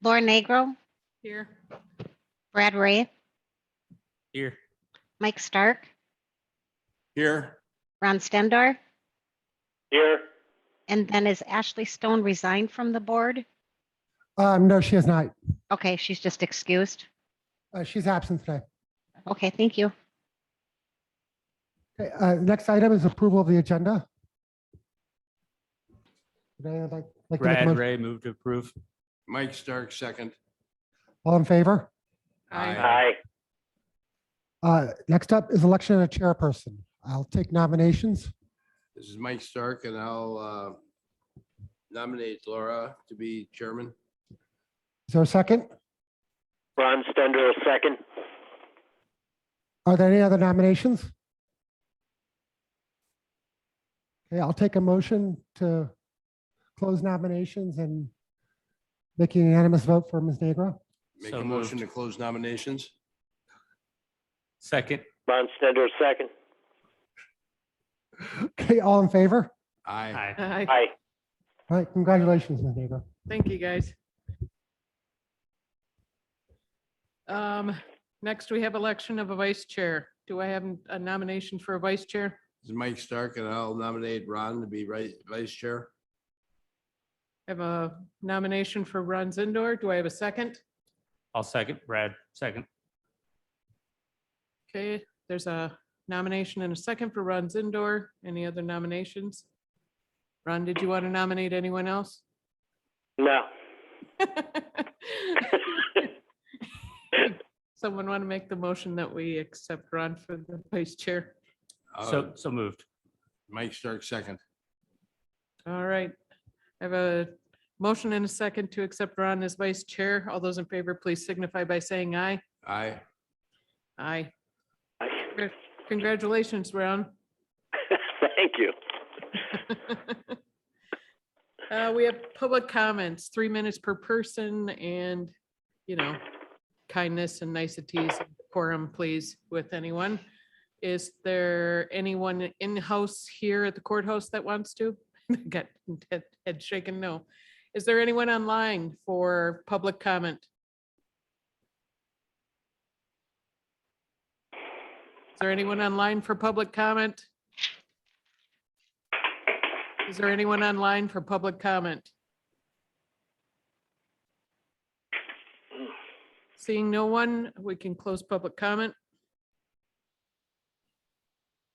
Laura Negro, Here. Brad Ray, Here. Mike Stark, Here. Ron Stendar, Here. and then is Ashley Stone resigned from the board? No, she has not. Okay, she's just excused. She's absent today. Okay, thank you. Okay, next item is approval of the agenda. Would anyone like to make a Brad motion? Ray, move to approve. Mike Stark, second. All in favor? Aye. Next up is election of a chairperson. I'll take nominations. This is Mike Stark, and I'll nominate Laura to be chairman. Is there a second? Ron Stender, second. Are there any other nominations? Okay, I'll take a motion to close nominations and make a unanimous vote for Ms. Negro. Make So a motion moved. to close nominations. Second. Ron Stender, second. Okay, all in favor? Aye. Aye. Aye. Aye. All right, congratulations, Ms. Negro. Thank you, guys. Next, we have election of a vice chair. Do I have a nomination for a vice chair? This is Mike Stark, and I'll nominate Ron to be vice chair. I have a nomination for Ron Zindor. Do I have a second? I'll second. Brad, second. Okay, there's a nomination and a second for Ron Zindor. Any other nominations? Ron, did you want to nominate anyone else? No. Someone want to make the motion that we accept Ron for the vice chair? So moved. Mike Stark, second. All right. I have a motion and a second to accept Ron as vice chair. All those in favor, please signify by saying aye. Aye. Aye. Aye. Congratulations, Ron. Thank you. We have public comments, 3 minutes per person, and, kindness and niceties and decorum, please, with anyone. Is there anyone in-house here at the courthouse that wants to? Got head shaking, no. Is there anyone online for public comment? Is there anyone online for public comment? Is there anyone online for public comment? Seeing no one, we can close public comment.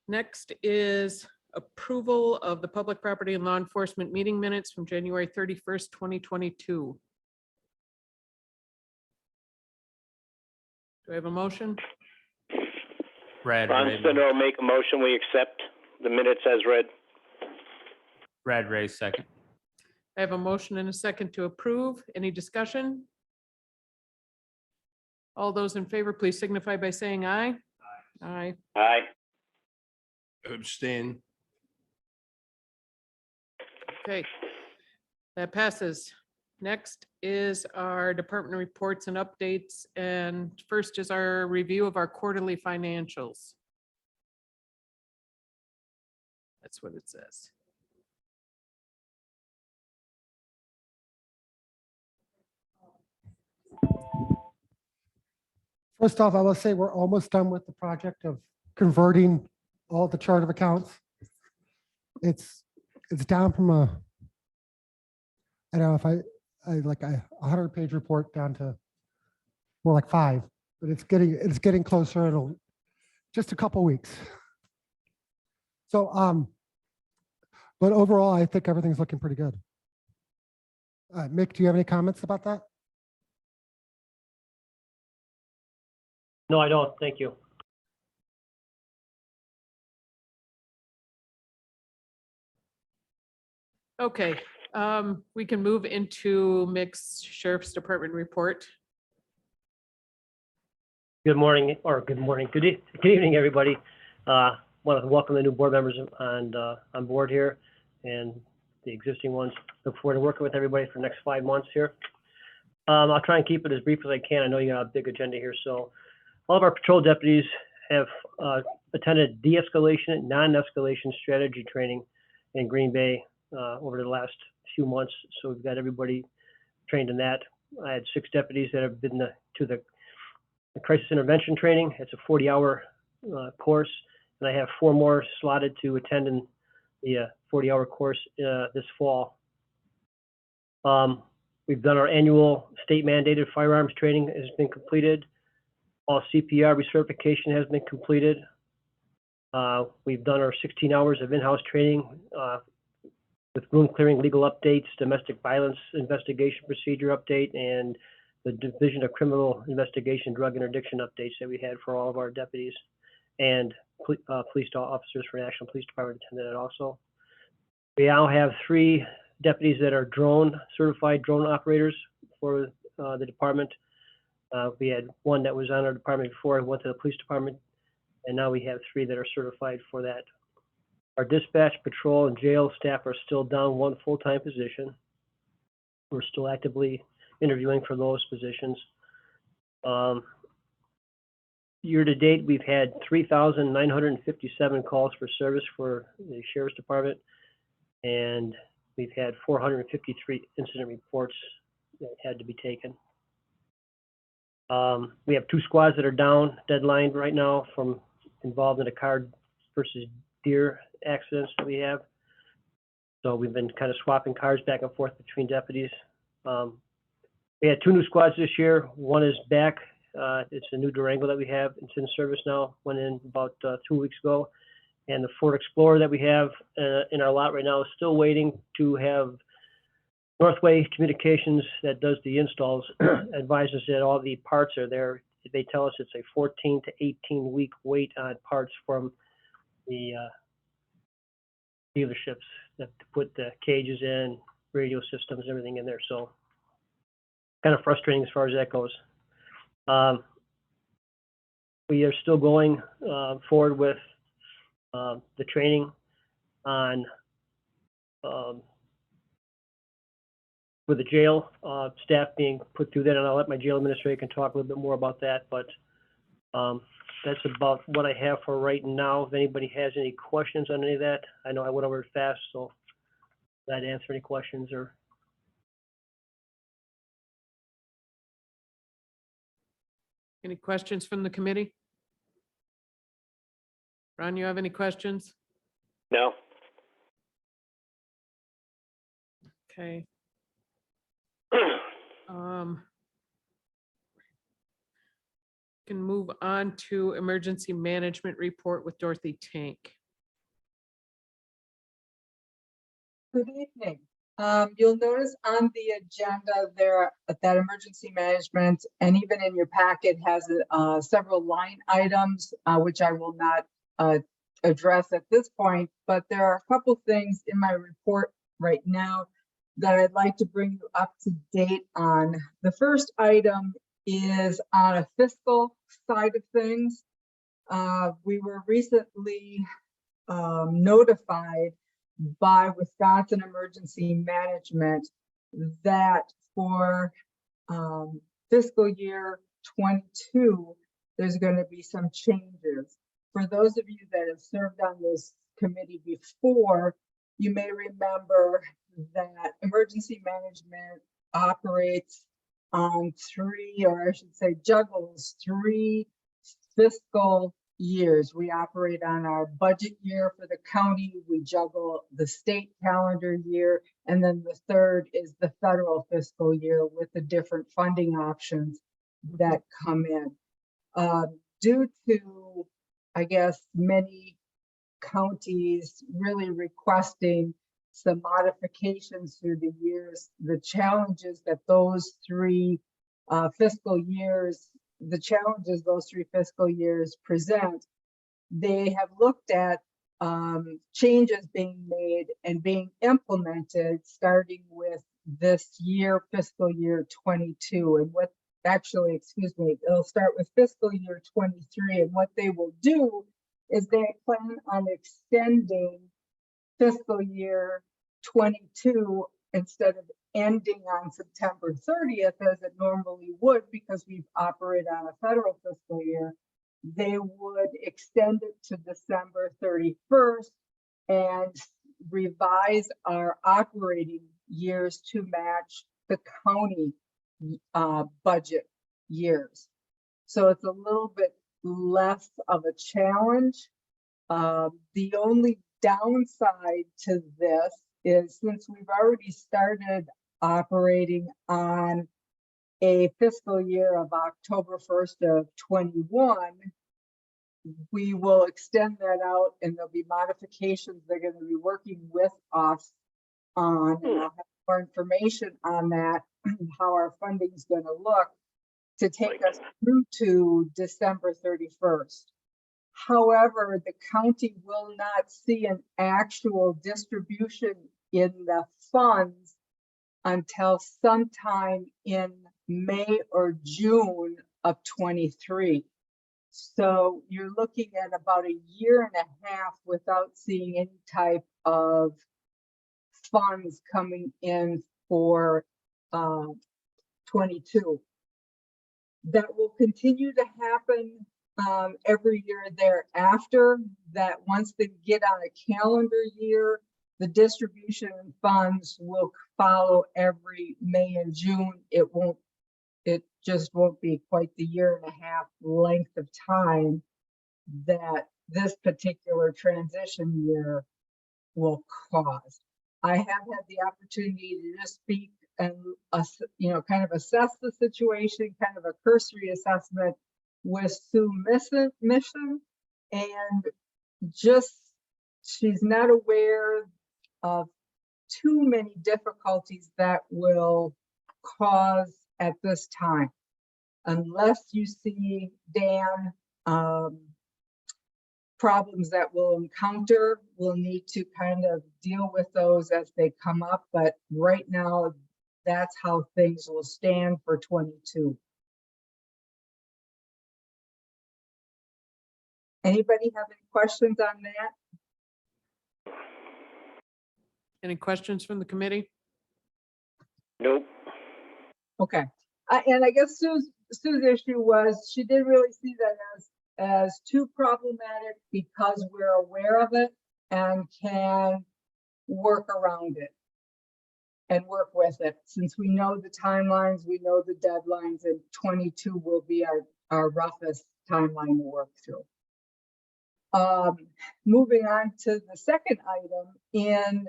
Next is approval of the public property and law enforcement meeting minutes from January 31st, 2022. Do I have a motion? Brad Ron Ray. Stender will make a motion. We accept the minutes as read. Brad Ray, second. I have a motion and a second to approve. Any discussion? All those in favor, please signify by saying aye. Aye. Aye. Abstain. Okay. That passes. Next is our department reports and updates. And first is our review of our quarterly financials. That's what it says. First off, I will say we're almost done with the project of converting all the chart of accounts. It's down from I don't know if I like a 100-page report down to more like 5, but it's getting closer. It'll just a couple weeks. So, but overall, I think everything's looking pretty good. Mick, do you have any comments about that? No, I don't. Thank you. Okay, we can move into Mick's Sheriff's Department report. Good morning, or good morning. Good evening, everybody. Want to welcome the new board members on board here and the existing ones. Look forward to working with everybody for the next 5 months here. I'll try and keep it as brief as I can. I know you got a big agenda here, so all of our patrol deputies have attended de-escalation, non-escalation strategy training in Green Bay over the last few months. So we've got everybody trained in that. I had 6 deputies that have been to the crisis intervention training. It's a 40-hour course, and I have 4 more slotted to attend in the 40-hour course this fall. We've done our annual state-mandated firearms training has been completed. All CPR recertification has been completed. We've done our 16 hours of in-house training with room clearing legal updates, domestic violence investigation procedure update, and the Division of Criminal Investigation drug interdiction updates that we had for all of our deputies, and police officers for National Police Department attended it also. We now have 3 deputies that are certified drone operators for the department. We had 1 that was on our department before and went to the police department, and now we have 3 that are certified for that. Our dispatch, patrol, and jail staff are still down 1 full-time position. We're still actively interviewing for those positions. Year to date, we've had 3,957 calls for service for the Sheriff's Department, and we've had 453 incident reports that had to be taken. We have 2 squads that are down, deadline right now, from involved in a car versus deer accidents that we have. So we've been kind of swapping cars back and forth between deputies. We had 2 new squads this year. 1 is back. It's a new Durango that we have. It's in service now. Went in about 2 weeks ago. And the Ford Explorer that we have in our lot right now is still waiting to have Northway Communications that does the installs advises that all the parts are there. They tell us it's a 14 to 18 week wait on parts from the dealerships that to put the cages in, radio systems, everything in there. So kind of frustrating as far as that goes. We are still going forward with the training on with the jail staff being put through that, and I'll let my jail administrator can talk a little bit more about that, but that's about what I have for right now. If anybody has any questions on any of that, I know I went over it fast, so glad to answer any questions or. Any questions from the committee? Ron, you have any questions? No? Okay. Can move on to emergency management report with Dorothy Tank. Good evening. You'll notice on the agenda there that emergency management, and even in your packet, has several line items, which I will not address at this point, but there are a couple things in my report right now that I'd like to bring you up to date on. The first item is on a fiscal side of things. We were recently notified by Wisconsin Emergency Management that for fiscal year 22, there's going to be some changes. For those of you that have served on this committee before, you may remember that emergency management operates on 3, or I should say juggles 3 fiscal years. We operate on our budget year for the county, we juggle the state calendar year, and then the third is the federal fiscal year with the different funding options that come in. Due to, I guess, many counties really requesting some modifications through the years, the challenges that those 3 fiscal years, the challenges those 3 fiscal years present, they have looked at changes being made and being implemented starting with this year, fiscal year 22. And what actually, excuse me, it'll start with fiscal year 23. And what they will do is they plan on extending fiscal year 22 instead of ending on September 30th as it normally would, because we operate on a federal fiscal year. They would extend it to December 31st and revise our operating years to match the county budget years. So it's a little bit less of a challenge. The only downside to this is since we've already started operating on a fiscal year of October 1st of 21, we will extend that out and there'll be modifications they're going to be working with us on. And I'll have more information on that, how our funding is going to look to take us through to December 31st. However, the county will not see an actual distribution in the funds until sometime in May or June of 23. So you're looking at about a year and a half without seeing any type of funds coming in for 22. That will continue to happen every year thereafter, that once they get on a calendar year, the distribution funds will follow every May and June. It just won't be quite the year and a half length of time that this particular transition year will cause. I have had the opportunity to just speak and, kind of assess the situation, kind of a cursory assessment with Sue Mission, and just she's not aware of too many difficulties that will cause at this time, unless you see, Dan, problems that we'll encounter. We'll need to kind of deal with those as they come up, but right now that's how things will stand for 22. Anybody have any questions on that? Any questions from the committee? Nope. Okay, and I guess Sue's issue was she didn't really see that as too problematic because we're aware of it and can work around it and work with it. Since we know the timelines, we know the deadlines, and 22 will be our roughest timeline to work through. Moving on to the second item in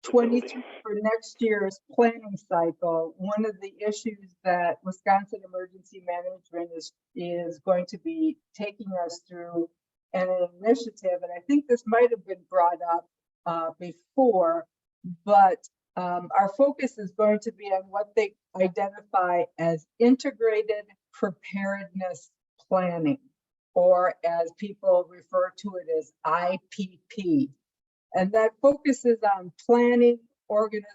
23 for next year's planning cycle, one of the issues that Wisconsin Emergency Management is going to be taking us through an initiative, and I think this might have been brought up before, but our focus is going to be on what they identify as integrated preparedness planning, or as people refer to it as IPP. And that focuses on planning, organizing,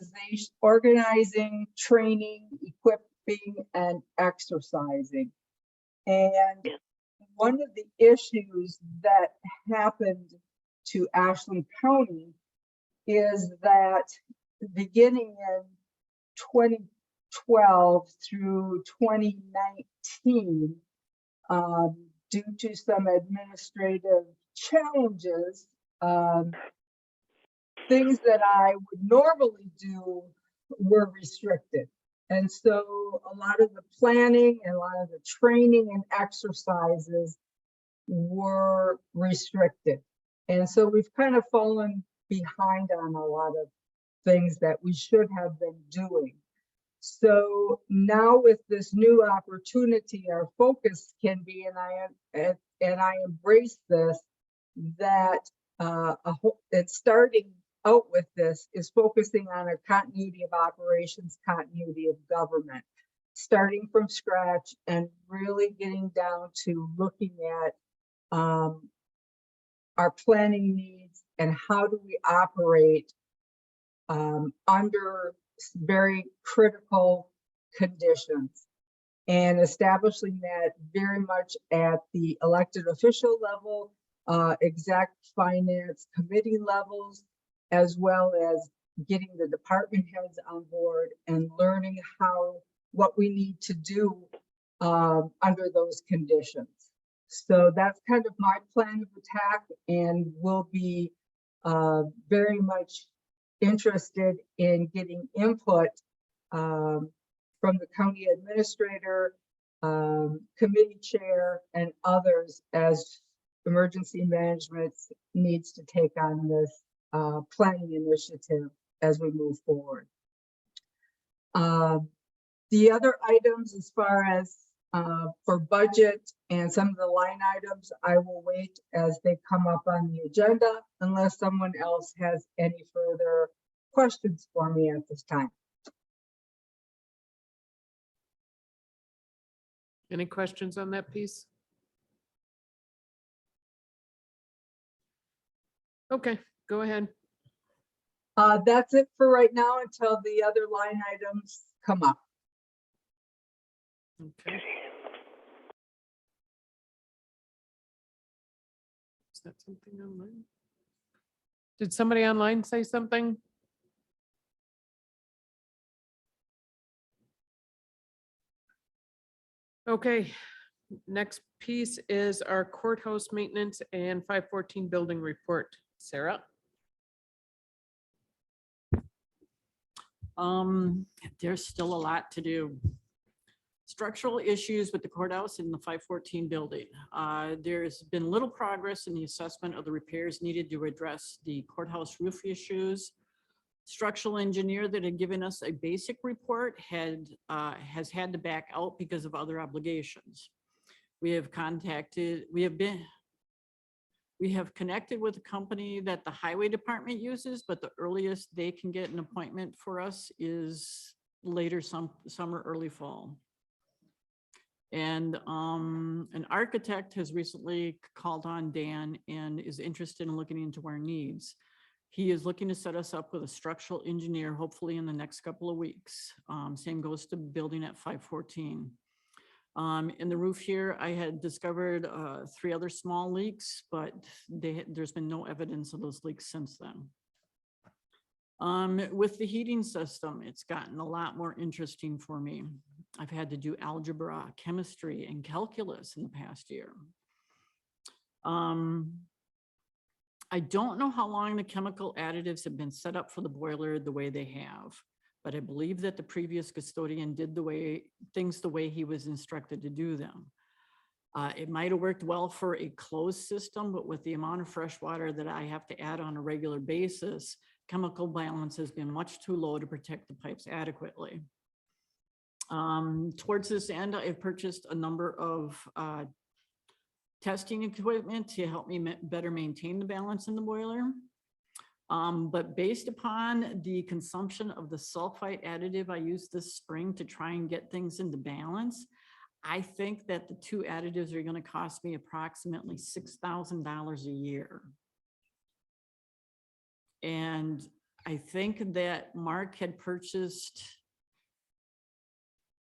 training, equipping, and exercising. And one of the issues that happened to Ashland County is that beginning in 2012 through 2019, due to some administrative challenges, things that I would normally do were restricted. And so a lot of the planning and a lot of the training and exercises were restricted. And so we've kind of fallen behind on a lot of things that we should have been doing. So now with this new opportunity, our focus can be, and I embrace this, that it's starting out with this is focusing on a continuity of operations, continuity of government, starting from scratch and really getting down to looking at our planning needs and how do we operate under very critical conditions, and establishing that very much at the elected official level, exec finance committee levels, as well as getting the department heads on board and learning what we need to do under those conditions. So that's kind of my plan of attack, and we'll be very much interested in getting input from the county administrator, committee chair, and others as emergency management needs to take on this planning initiative as we move forward. The other items as far as for budget and some of the line items, I will wait as they come up on the agenda unless someone else has any further questions for me at this time. Any questions on that piece? Okay, go ahead. That's it for right now until the other line items come up. Okay. Is that something online? Did somebody online say something? Okay, next piece is our courthouse maintenance and 514 building report. Sarah? There's still a lot to do. Structural issues with the courthouse and the 514 building. There's been little progress in the assessment of the repairs needed to address the courthouse roof issues. Structural engineer that had given us a basic report has had to back out because of other obligations. We have connected with a company that the highway department uses, but the earliest they can get an appointment for us is later summer, early fall. And an architect has recently called on Dan and is interested in looking into our needs. He is looking to set us up with a structural engineer, hopefully in the next couple of weeks. Same goes to building at 514. In the roof here, I had discovered 3 other small leaks, but there's been no evidence of those leaks since then. With the heating system, it's gotten a lot more interesting for me. I've had to do algebra, chemistry, and calculus in the past year. I don't know how long the chemical additives have been set up for the boiler the way they have, but I believe that the previous custodian did things the way he was instructed to do them. It might have worked well for a closed system, but with the amount of fresh water that I have to add on a regular basis, chemical balance has been much too low to protect the pipes adequately. Towards this end, I've purchased a number of testing equipment to help me better maintain the balance in the boiler. But based upon the consumption of the sulfite additive I used this spring to try and get things into balance, I think that the 2 additives are going to cost me approximately $6,000 a year. And I think that Mark had purchased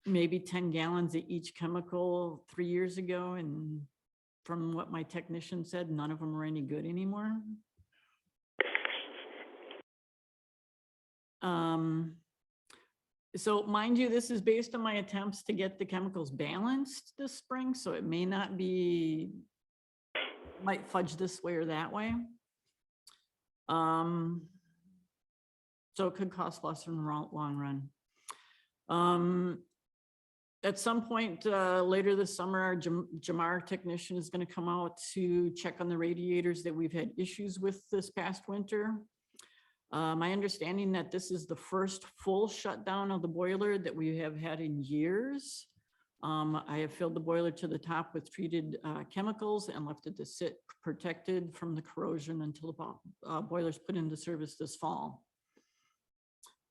maybe 10 gallons of each chemical 3 years ago. And from what my technician said, none of them are any good anymore. So mind you, this is based on my attempts to get the chemicals balanced this spring, so it may not be, might fudge this way or that way. So it could cost less in the long run. At some point later this summer, our Jamar technician is going to come out to check on the radiators that we've had issues with this past winter. My understanding that this is the first full shutdown of the boiler that we have had in years. I have filled the boiler to the top with treated chemicals and left it to sit protected from the corrosion until the boiler's put into service this fall.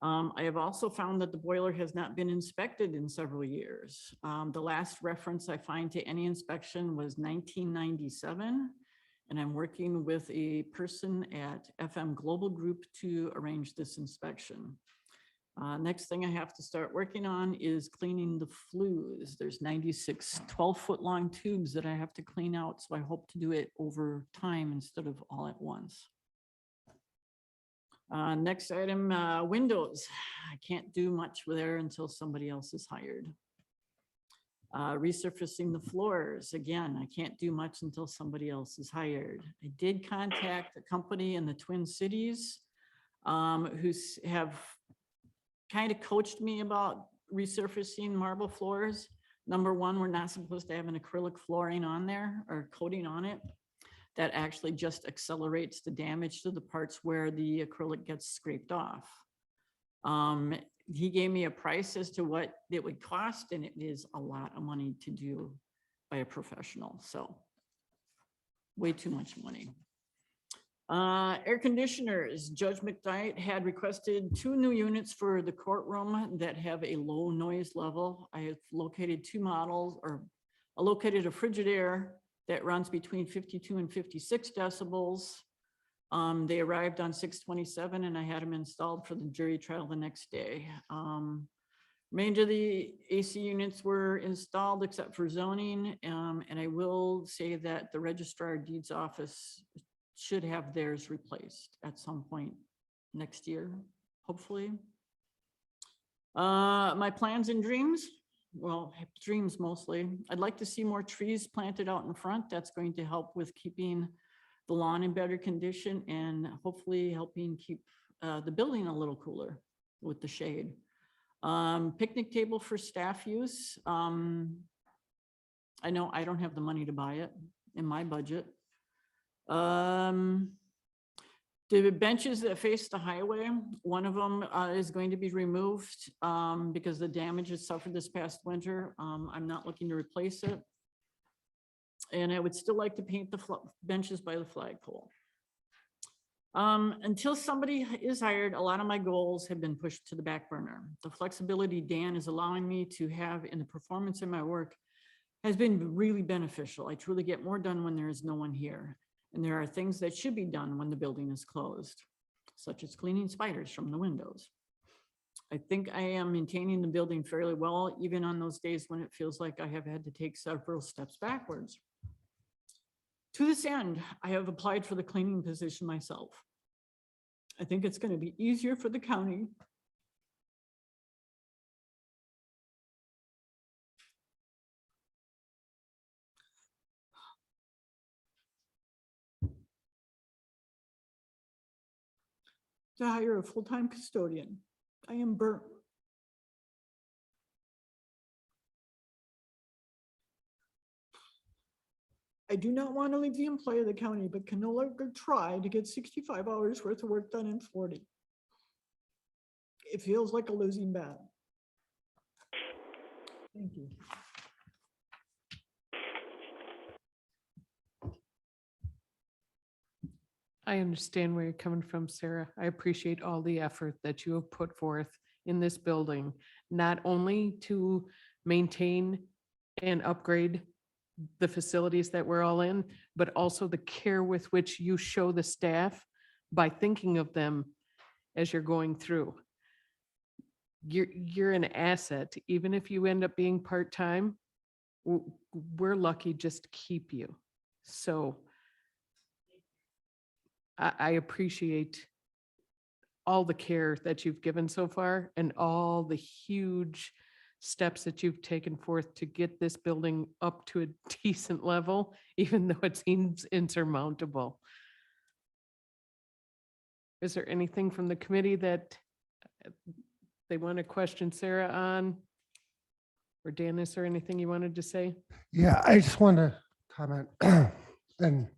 I have also found that the boiler has not been inspected in several years. The last reference I find to any inspection was 1997. And I'm working with a person at FM Global Group to arrange this inspection. Next thing I have to start working on is cleaning the flues. There's 96 12-foot long tubes that I have to clean out. So I hope to do it over time instead of all at once. Next item, windows. I can't do much there until somebody else is hired. Resurfacing the floors. Again, I can't do much until somebody else is hired. I did contact a company in the Twin Cities who have kind of coached me about resurfacing marble floors. Number one, we're not supposed to have an acrylic flooring on there or coating on it. That actually just accelerates the damage to the parts where the acrylic gets scraped off. He gave me a price as to what it would cost, and it is a lot of money to do by a professional, so way too much money. Air conditioners, Judge McKnight had requested 2 new units for the courtroom that have a low noise level. I have located 2 models, or I located a Frigidaire that runs between 52 and 56 decibels. They arrived on 6/27 and I had them installed for the jury trial the next day. Remainder of the AC units were installed except for zoning. And I will say that the Registrar of Deeds office should have theirs replaced at some point next year, hopefully. My plans and dreams, well, dreams mostly. I'd like to see more trees planted out in front. That's going to help with keeping the lawn in better condition and hopefully helping keep the building a little cooler with the shade. Picnic table for staff use. I know I don't have the money to buy it in my budget. The benches that face the highway, one of them is going to be removed because the damage it suffered this past winter. I'm not looking to replace it. And I would still like to paint the benches by the flagpole. Until somebody is hired, a lot of my goals have been pushed to the back burner. The flexibility Dan is allowing me to have in the performance of my work has been really beneficial. I truly get more done when there is no one here. And there are things that should be done when the building is closed, such as cleaning spiders from the windows. I think I am maintaining the building fairly well, even on those days when it feels like I have had to take several steps backwards. To this end, I have applied for the cleaning position myself. I think it's going to be easier for the county to hire a full-time custodian. I am burnt. I do not want to leave the employ of the county, but can no longer try to get 65 hours worth of work done in 40. It feels like a losing battle. Thank you. I understand where you're coming from, Sarah. I appreciate all the effort that you have put forth in this building, not only to maintain and upgrade the facilities that we're all in, but also the care with which you show the staff by thinking of them as you're going through. You're an asset, even if you end up being part-time, we're lucky just to keep you. So I appreciate all the care that you've given so far and all the huge steps that you've taken forth to get this building up to a decent level, even though it seems insurmountable. Is there anything from the committee that they want to question Sarah on? Or Dan, is there anything you wanted to say? Yeah, I just want to comment and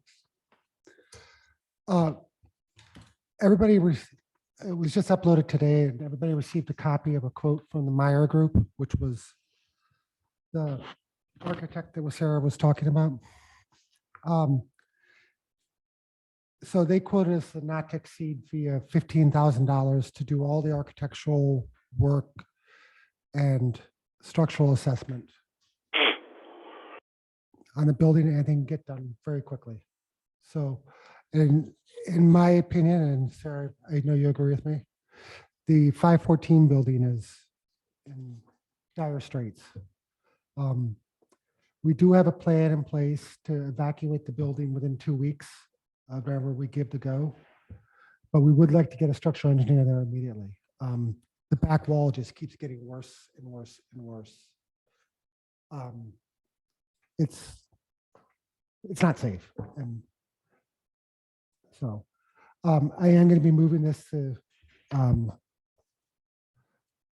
everybody, it was just uploaded today and everybody received a copy of a quote from the Meyer Group, which was the architect that Sarah was talking about. So they quoted us a not to exceed fee of $15,000 to do all the architectural work and structural assessment on the building, and they can get done very quickly. So in my opinion, and Sarah, I know you agree with me, the 514 building is in dire straits. We do have a plan in place to evacuate the building within 2 weeks of wherever we give the go, but we would like to get a structural engineer there immediately. The back wall just keeps getting worse and worse and worse. It's not safe. And so I am going to be moving this to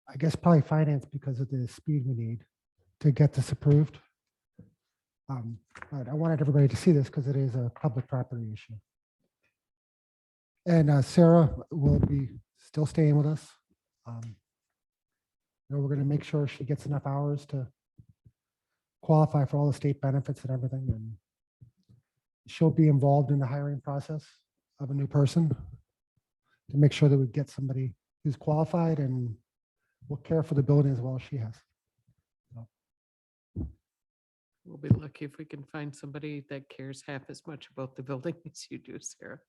I guess probably finance because of the speed we need to get this approved. But I wanted everybody to see this because it is a public property issue. And Sarah will be still staying with us. We're going to make sure she gets enough hours to qualify for all the state benefits and everything. And she'll be involved in the hiring process of a new person to make sure that we get somebody who's qualified and will care for the building as well as she has. We'll be lucky if we can find somebody that cares half as much about the building as you do, Sarah.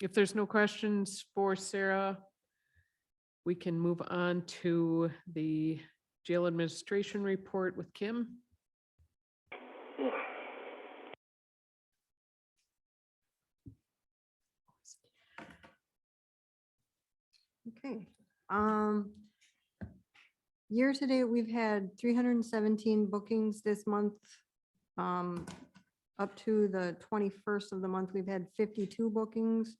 If there's no questions for Sarah, we can move on to the jail administration report with Kim. Okay. Year to date, we've had 317 bookings this month. Up to the 21st of the month, we've had 52 bookings.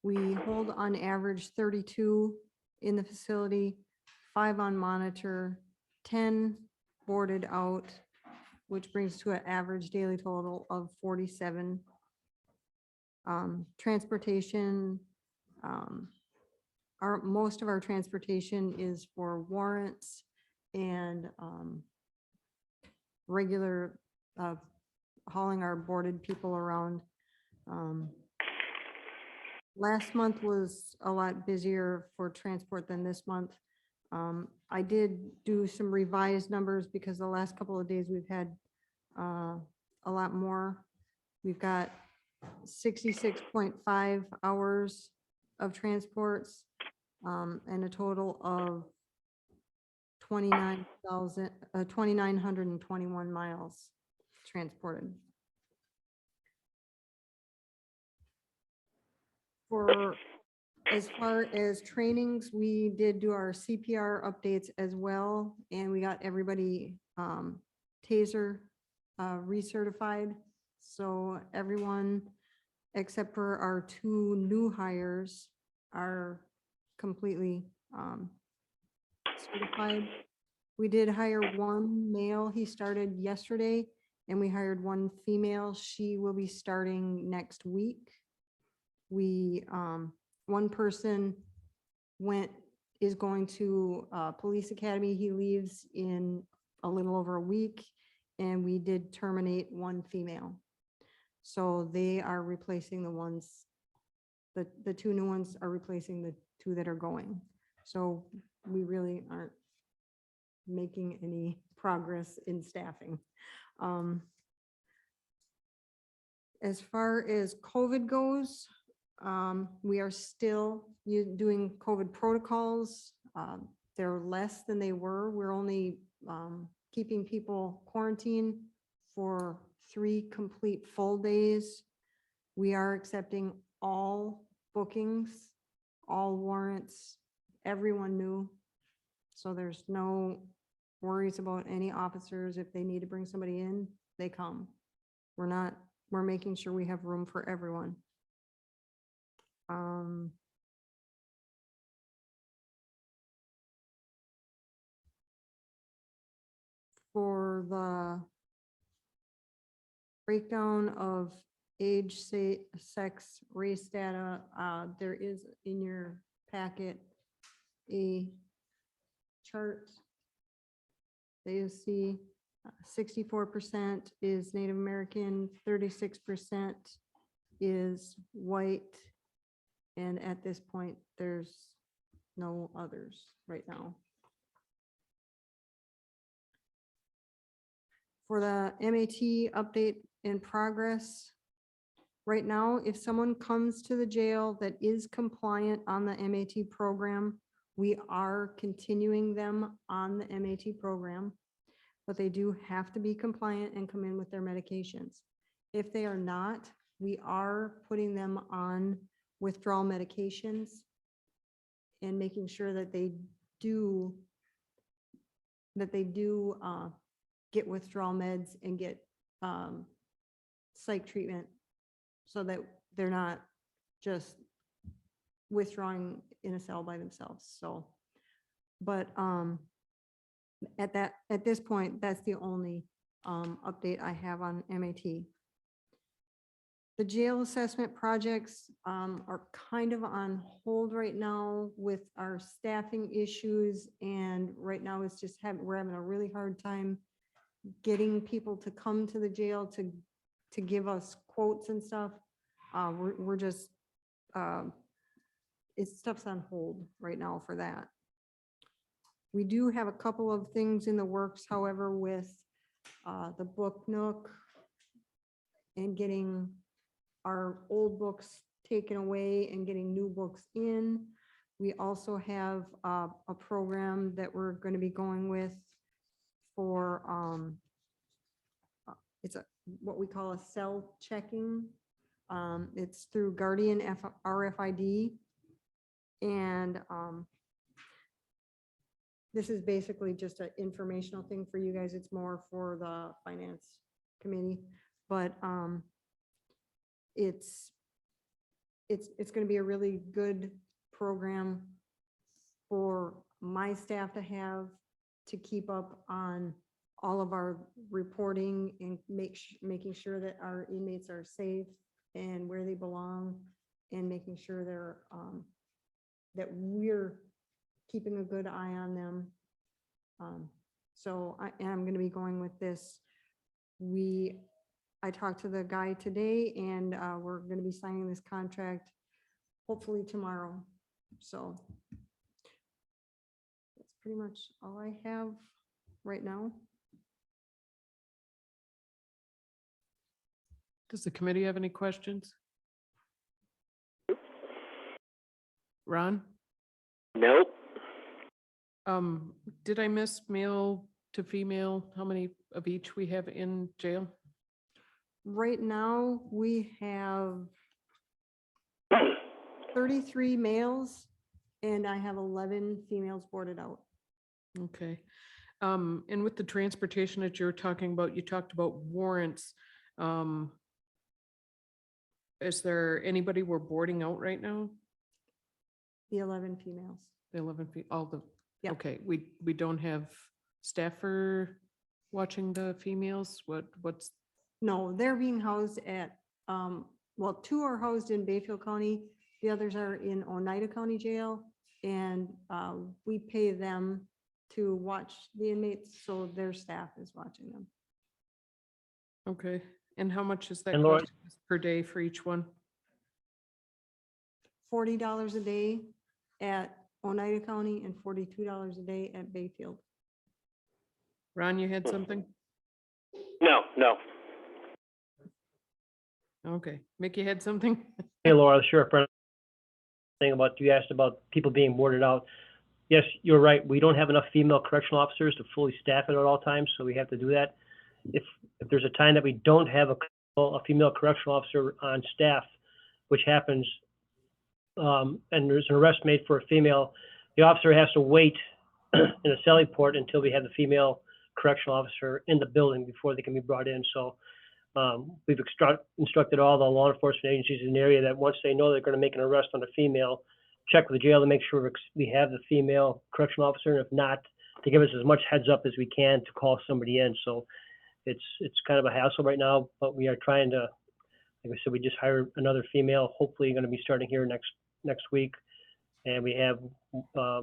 We hold on average 32 in the facility, 5 on monitor, 10 boarded out, which brings to an average daily total of 47. Transportation, most of our transportation is for warrants and regular hauling our boarded people around. Last month was a lot busier for transport than this month. I did do some revised numbers because the last couple of days we've had a lot more. We've got 66.5 hours of transports and a total of 2,921 miles transported. For as far as trainings, we did do our CPR updates as well, and we got everybody TASER recertified. So everyone except for our 2 new hires are completely certified. We did hire 1 male. He started yesterday, and we hired 1 female. She will be starting next week. We, 1 person is going to police academy. He leaves in a little over a week, and we did terminate 1 female. So they are replacing the ones, the 2 new ones are replacing the 2 that are going. So we really aren't making any progress in staffing. As far as COVID goes, we are still doing COVID protocols. They're less than they were. We're only keeping people quarantined for 3 complete full days. We are accepting all bookings, all warrants, everyone new. So there's no worries about any officers. If they need to bring somebody in, they come. We're making sure we have room for everyone. For the breakdown of age, sex, race data, there is in your packet a chart that you see. 64% is Native American, 36% is white, and at this point, there's no others right now. For the MAT update in progress, right now, if someone comes to the jail that is compliant on the MAT program, we are continuing them on the MAT program, but they do have to be compliant and come in with their medications. If they are not, we are putting them on withdrawal medications and making sure that they do get withdrawal meds and get psych treatment so that they're not just withdrawing in a cell by themselves, so. But at this point, that's the only update I have on MAT. The jail assessment projects are kind of on hold right now with our staffing issues, and right now it's just we're having a really hard time getting people to come to the jail to give us quotes and stuff. We're just, stuff's on hold right now for that. We do have a couple of things in the works, however, with the Book Nook and getting our old books taken away and getting new books in. We also have a program that we're going to be going with for, it's what we call a cell checking. It's through Guardian RFID. And this is basically just an informational thing for you guys. It's more for the finance committee, but it's going to be a really good program for my staff to have to keep up on all of our reporting and making sure that our inmates are safe and where they belong, and making sure they're that we're keeping a good eye on them. So I am going to be going with this. I talked to the guy today, and we're going to be signing this contract hopefully tomorrow. So that's pretty much all I have right now. Does the committee have any questions? Ron? Nope. Did I miss male to female? How many of each we have in jail? Right now, we have 33 males, and I have 11 females boarded out. Okay. And with the transportation that you're talking about, you talked about warrants. Is there anybody we're boarding out right now? The 11 females. The 11 feet, all the, Yeah. okay, we don't have staffer watching the females? What's, No, they're being housed at, well, 2 are housed in Bayfield County. The others are in Oneida County Jail. And we pay them to watch the inmates, so their staff is watching them. okay, and how much is that And Laura- costing us per day for each one? $40 a day at Oneida County and $42 a day at Bayfield. Ron, you had something? No. Okay, Mickey had something? Hey, Laura, the sheriff, thing about, you asked about people being boarded out. Yes, you're right. We don't have enough female correctional officers to fully staff it at all times, so we have to do that. If there's a time that we don't have a female correctional officer on staff, which happens, and there's an arrest made for a female, the officer has to wait in a celly port until we have the female correctional officer in the building before they can be brought in. So we've instructed all the law enforcement agencies in the area that once they know they're going to make an arrest on a female, check with the jail to make sure we have the female correctional officer, and if not, to give us as much heads up as we can to call somebody in. So it's kind of a hassle right now, but we are trying to, like I said, we just hired another female, hopefully going to be starting here next week. And we have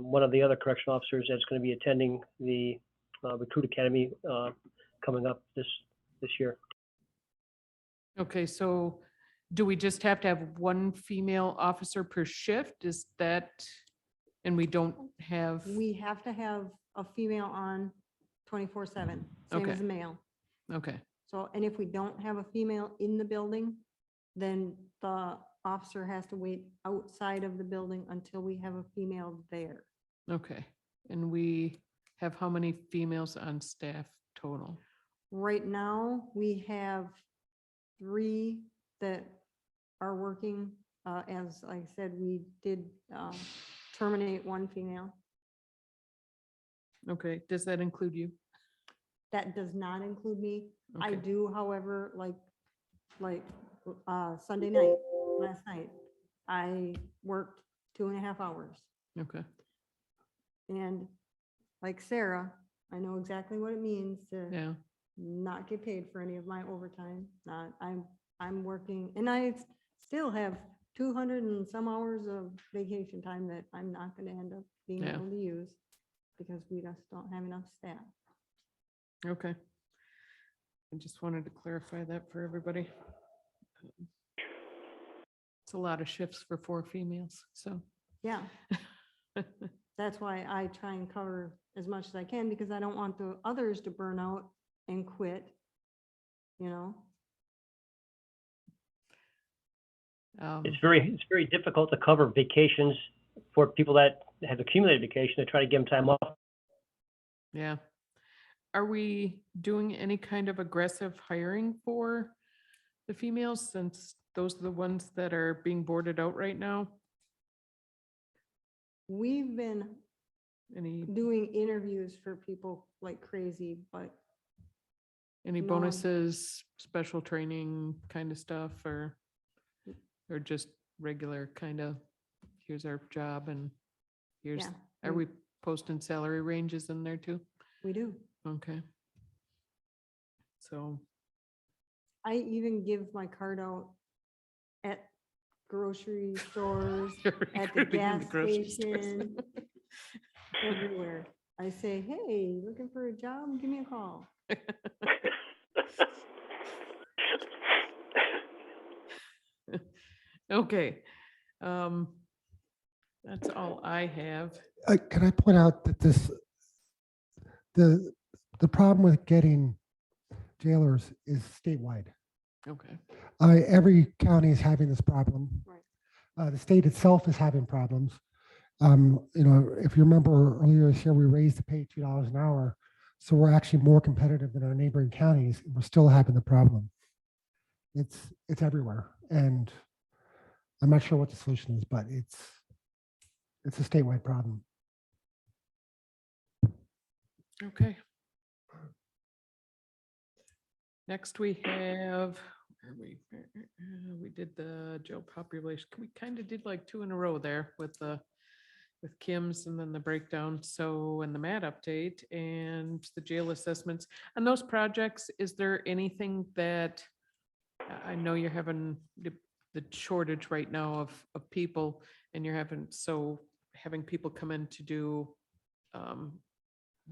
one of the other correctional officers that's going to be attending the recruit academy coming up this year. Okay, so do we just have to have one female officer per shift? Is that, and we don't have, We have to have a female on 24/7, same Okay. as a male. okay, So, and if we don't have a female in the building, then the officer has to wait outside of the building until we have a female there. okay. And we have how many females on staff total? Right now, we have 3 that are working. As I said, we did terminate 1 female. Okay, does that include you? That does not include me. I Okay. do, however, like Sunday night, last night, I worked 2.5 hours. Okay. And like Sarah, I know exactly what it means to Yeah. not get paid for any of my overtime. Not, I'm working, and I still have 200 and some hours of vacation time that I'm not gonna end up being Yeah. able to use because we just don't have enough staff. Okay. I just wanted to clarify that for everybody. It's a lot of shifts for 4 females, so. Yeah, that's why I try and cover as much as I can because I don't want the others to burn out and quit, you know? It's very difficult to cover vacations for people that have accumulated vacation to try to give them time off. Yeah. Are we doing any kind of aggressive hiring for the females since those are the ones that are being boarded out right now? We've been Any, doing interviews for people like crazy, but any No. bonuses, special training kind of stuff, or just regular kind of, here's our job and here's, yeah, are we posting salary ranges in there too? we do. Okay. So, I even give my card out at grocery stores, at the Recruiting in gas grocery stores. station, everywhere. I say, hey, looking for a job? Give me a call. Okay. That's all I have. Can I point out that the problem with getting jailers is statewide. Okay. Every county is having this problem. Right. The state itself is having problems. If you remember earlier this year, we raised the pay $2 an hour. So we're actually more competitive than our neighboring counties. And we're still having the problem. It's everywhere. And I'm not sure what the solution is, but it's a statewide problem. Okay. Next we have, where are we did the jail population. We kind of did like 2 in a row there with Kim's and then the breakdown. So, and the MAT update and the jail assessments. On those projects, is there anything that, I know you're having the shortage right now of people and you're having people come in to do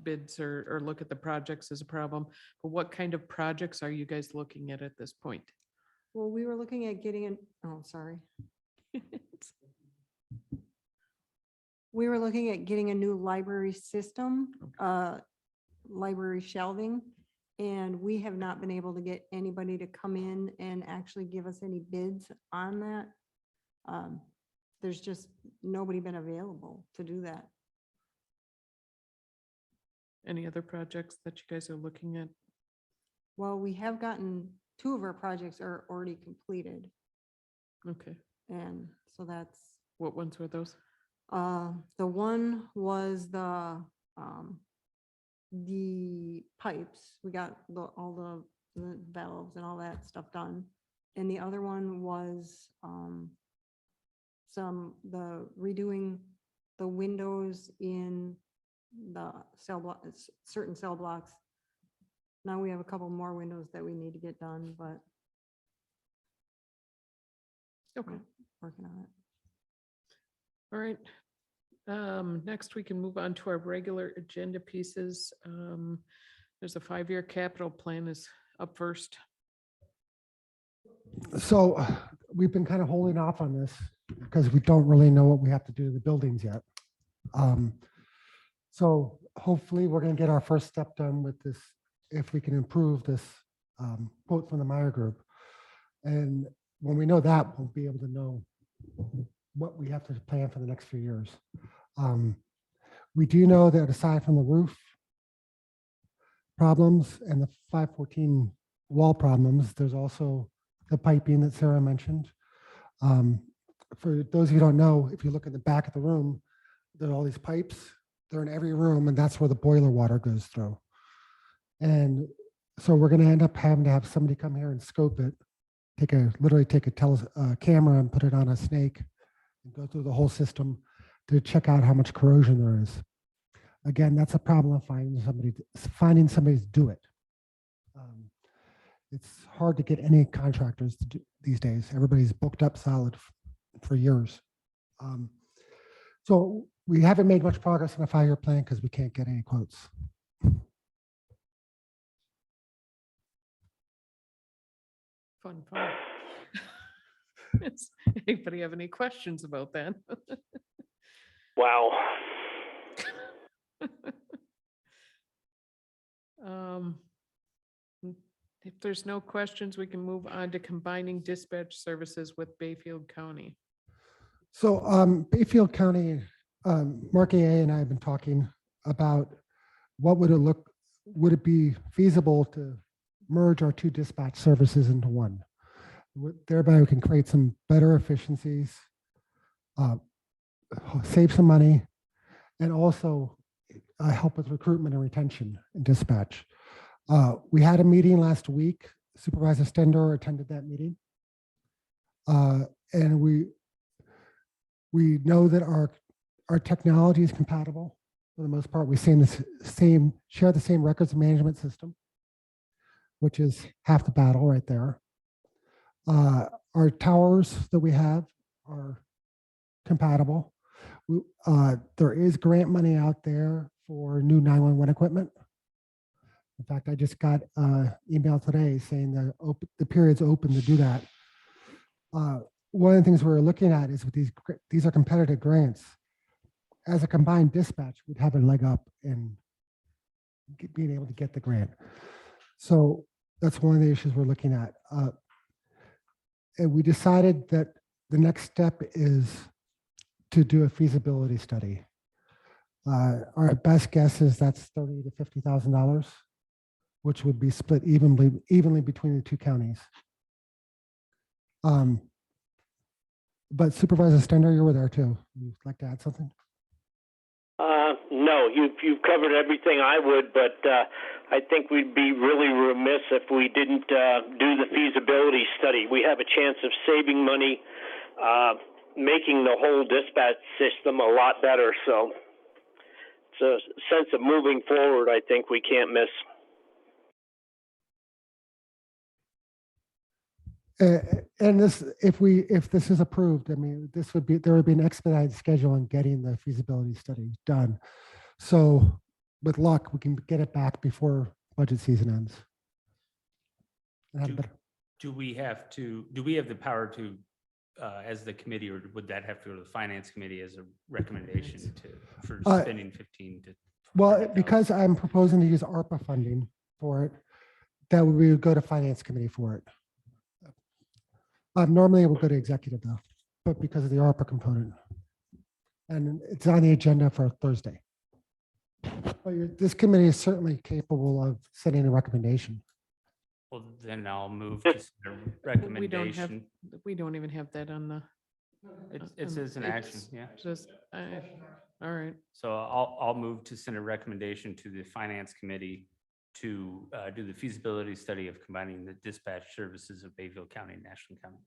bids or look at the projects is a problem. But what kind of projects are you guys looking at this point? Well, we were looking at getting we were looking at getting a new library system, library shelving, and we have not been able to get anybody to come in and actually give us any bids on that. There's just nobody been available to do that. Any other projects that you guys are looking at? Well, we have gotten 2 of our projects are already completed, Okay. and so that's What ones were those? the one was the pipes. We got all the valves and all that stuff done. And the other one was the redoing the windows in the cell block, certain cell blocks. Now we have a couple more windows that we need to get done, but Okay. working on it. All right. Next, we can move on to our regular agenda pieces. There's a 5-year capital plan is up first. So we've been kind of holding off on this because we don't really know what we have to do to the buildings yet. So hopefully we're going to get our first step done with this, if we can improve this quote from the Meyer Group. And when we know that, we'll be able to know what we have to plan for the next few years. We do know that aside from the roof problems and the 514 wall problems, there's also the piping that Sarah mentioned. For those of you who don't know, if you look at the back of the room, there are all these pipes. They're in every room, and that's where the boiler water goes through. And so we're going to end up having to have somebody come here and scope it, literally take a camera and put it on a snake and go through the whole system to check out how much corrosion there is. Again, that's a problem of finding somebody to do it. It's hard to get any contractors to do these days. Everybody's booked up solid for years. So we haven't made much progress on a 5-year plan because we can't get any quotes. Fun. Anybody have any questions about that? Wow. If there's no questions, we can move on to combining dispatch services with Bayfield County. So Bayfield County, Mark AA and I have been talking about what would it be feasible to merge our 2 dispatch services into one? Thereby we can create some better efficiencies, save some money, and also help with recruitment and retention in dispatch. We had a meeting last week. Supervisor Stender attended that meeting. And we know that our technology is compatible for the most part. We share the same records management system, which is half the battle right there. Our towers that we have are compatible. There is grant money out there for new 911 equipment. In fact, I just got an email today saying that the period's open to do that. One of the things we're looking at is with these are competitive grants. As a combined dispatch, we'd have a leg up in being able to get the grant. So that's one of the issues we're looking at. And we decided that the next step is to do a feasibility study. Our best guess is that's $30,000 to $50,000, which would be split evenly between the 2 counties. But Supervisor Stender, you were there too. You'd like to add something? No, you've covered everything I would, but I think we'd be really remiss if we didn't do the feasibility study. We have a chance of saving money, making the whole dispatch system a lot better. So it's a sense of moving forward I think we can't miss. And if this is approved, I mean, there would be an expedited schedule on getting the feasibility study done. So with luck, we can get it back before budget season ends. Do we have the power to, as the committee, or would that have to go to the finance committee as a recommendation for spending 15 to? Well, 30,000? because I'm proposing to use ARPA funding for it, that we would go to finance committee for it. Normally it would go to executive though, but because of the ARPA component. And it's on the agenda for Thursday. But this committee is certainly capable of setting a recommendation. Well, then I'll move to the recommendation. We don't even have that on the. It says an action, yeah. Just, all right. So I'll move to send a recommendation to the finance committee to do the feasibility study of combining the dispatch services of Bayfield County and Ashland County.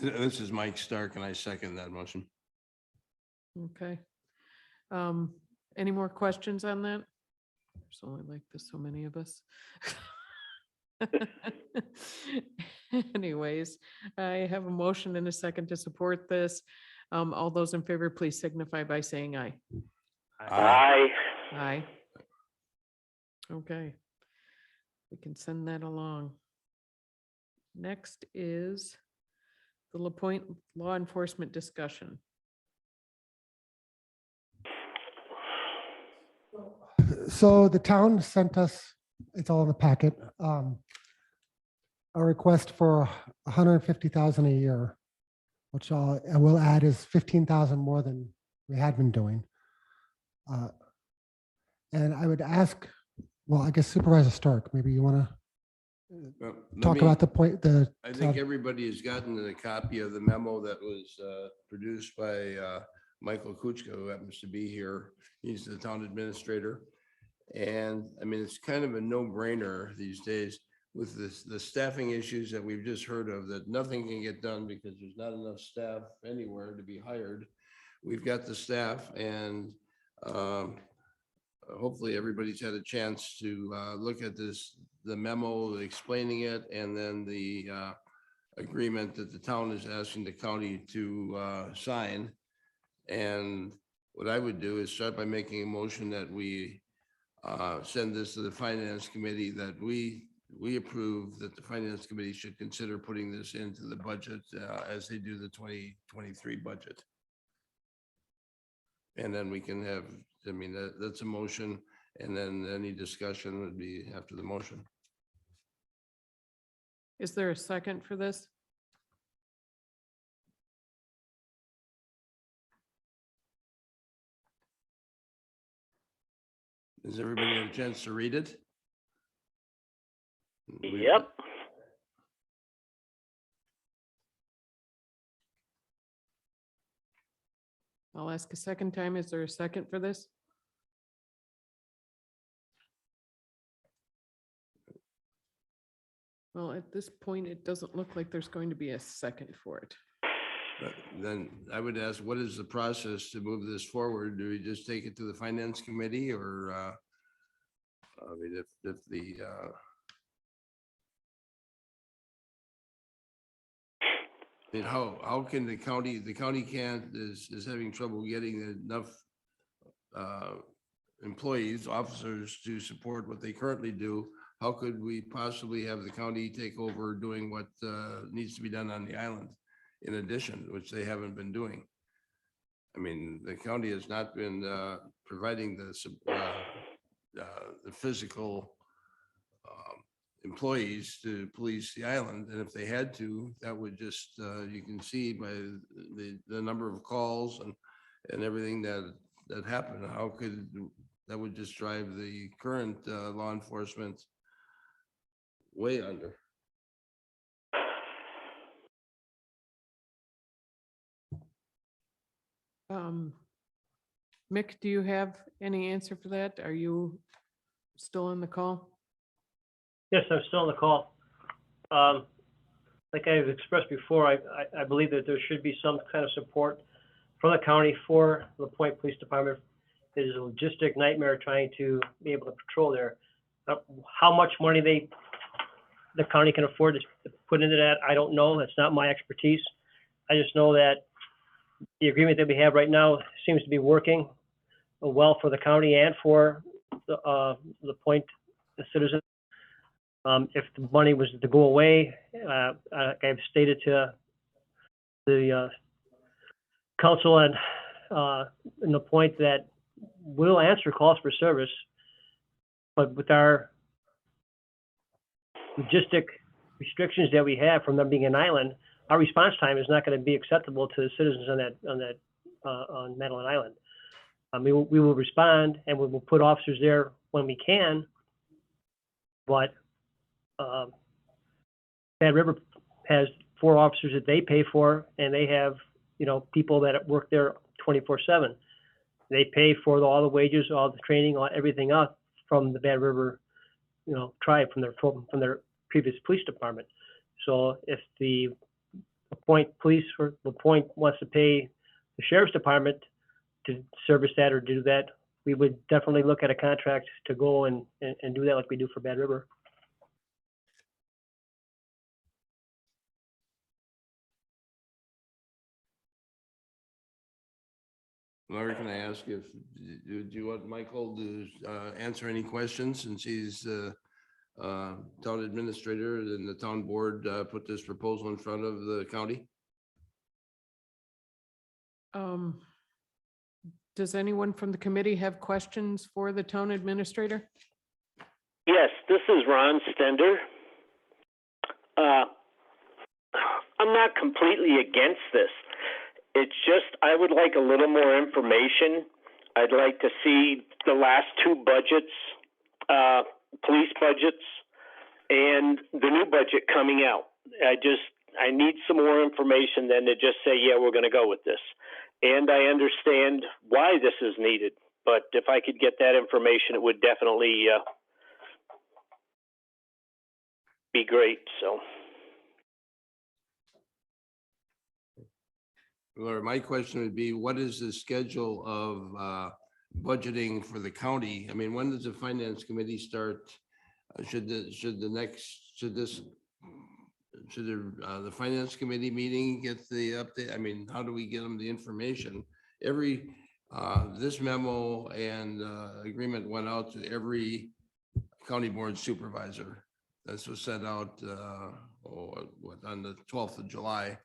This is Mike Stark, and I second that motion. Okay. Any more questions on that? There's only like this, so many of us. Anyways, I have a motion and a second to support this. All those in favor, please signify by saying aye. Aye. Aye. Okay. We can send that along. Next is the LaPointe law enforcement discussion. So the town sent us, it's all in the packet, a request for $150,000 a year, which I will add is $15,000 more than we had been doing. And I would ask, well, I guess Supervisor Stark, maybe you want to talk about the point. I think everybody has gotten a copy of the memo that was produced by Michael Kuchka, who happens to be here. He's the town administrator. And I mean, it's kind of a no-brainer these days. with this, the staffing issues that we've just heard of, that nothing can get done because there's not enough staff anywhere to be hired. We've got the staff, and hopefully everybody's had a chance to look at this, the memo explaining it, and then the agreement that the town is asking the county to sign. And what I would do is start by making a motion that we send this to the finance committee, that we approve that the finance committee should consider putting this into the budget as they do the 2023 budget. And then we can have, I mean, that's a motion, and then any discussion would be after the motion. Is there a second for this? Does everybody have a chance to read it? Yep. I'll ask a second time. Is there a second for this? Well, at this point, it doesn't look like there's going to be a second for it. But then I would ask, what is the process to move this forward? Do we just take it to the finance committee, or I mean, if the I mean, how can the county can't, is having trouble getting enough employees, officers to support what they currently do. How could we possibly have the county take over doing what needs to be done on the island in addition, which they haven't been doing? I mean, the county has not been providing the physical employees to police the island, and if they had to, that would just you can see by the number of calls and everything that happened. How could that would just drive the current law enforcement way under? Mick, do you have any answer for that? Are you still on the call? Yes, I'm still on the call. Like I've expressed before, I believe that there should be some kind of support from the county for the Point Police Department. It is a logistic nightmare trying to be able to patrol there. How much money the county can afford to put into that, I don't know. That's not my expertise. I just know that the agreement that we have right now seems to be working well for the county and for the Point citizens. If the money was to go away, I've stated to the council and the Point that we'll answer calls for service, but with our logistic restrictions that we have from them being an island, our response time is not going to be acceptable to the citizens on Madeline Island. We will respond, and we will put officers there when we can, but Bad River has 4 officers that they pay for, and they have, people that work there 24/7. They pay for all the wages, all the training, everything else from the Bad River, tribe, from their previous police department. So if the Point Police or the Point wants to pay the sheriff's department to service that or do that, we would definitely look at a contract to go and do that like we do for Bad River. Larry, can I ask do you want Michael to answer any questions, since he's town administrator and the town board put this proposal in front of the county? Does anyone from the committee have questions for the town administrator? Yes, this is Ron Stender. I'm not completely against this. It's just, I would like a little more information. I'd like to see the last 2 budgets, police budgets, and the new budget coming out. I need some more information than to just say, yeah, we're going to go with this. And I understand why this is needed, but if I could get that information, it would definitely be great, so. Laura, my question would be, what is the schedule of budgeting for the county? I mean, when does the finance committee start? Should the finance committee meeting get the update? I mean, how do we get them the information? This memo and agreement went out to every county board supervisor. This was sent out on the 12th of July.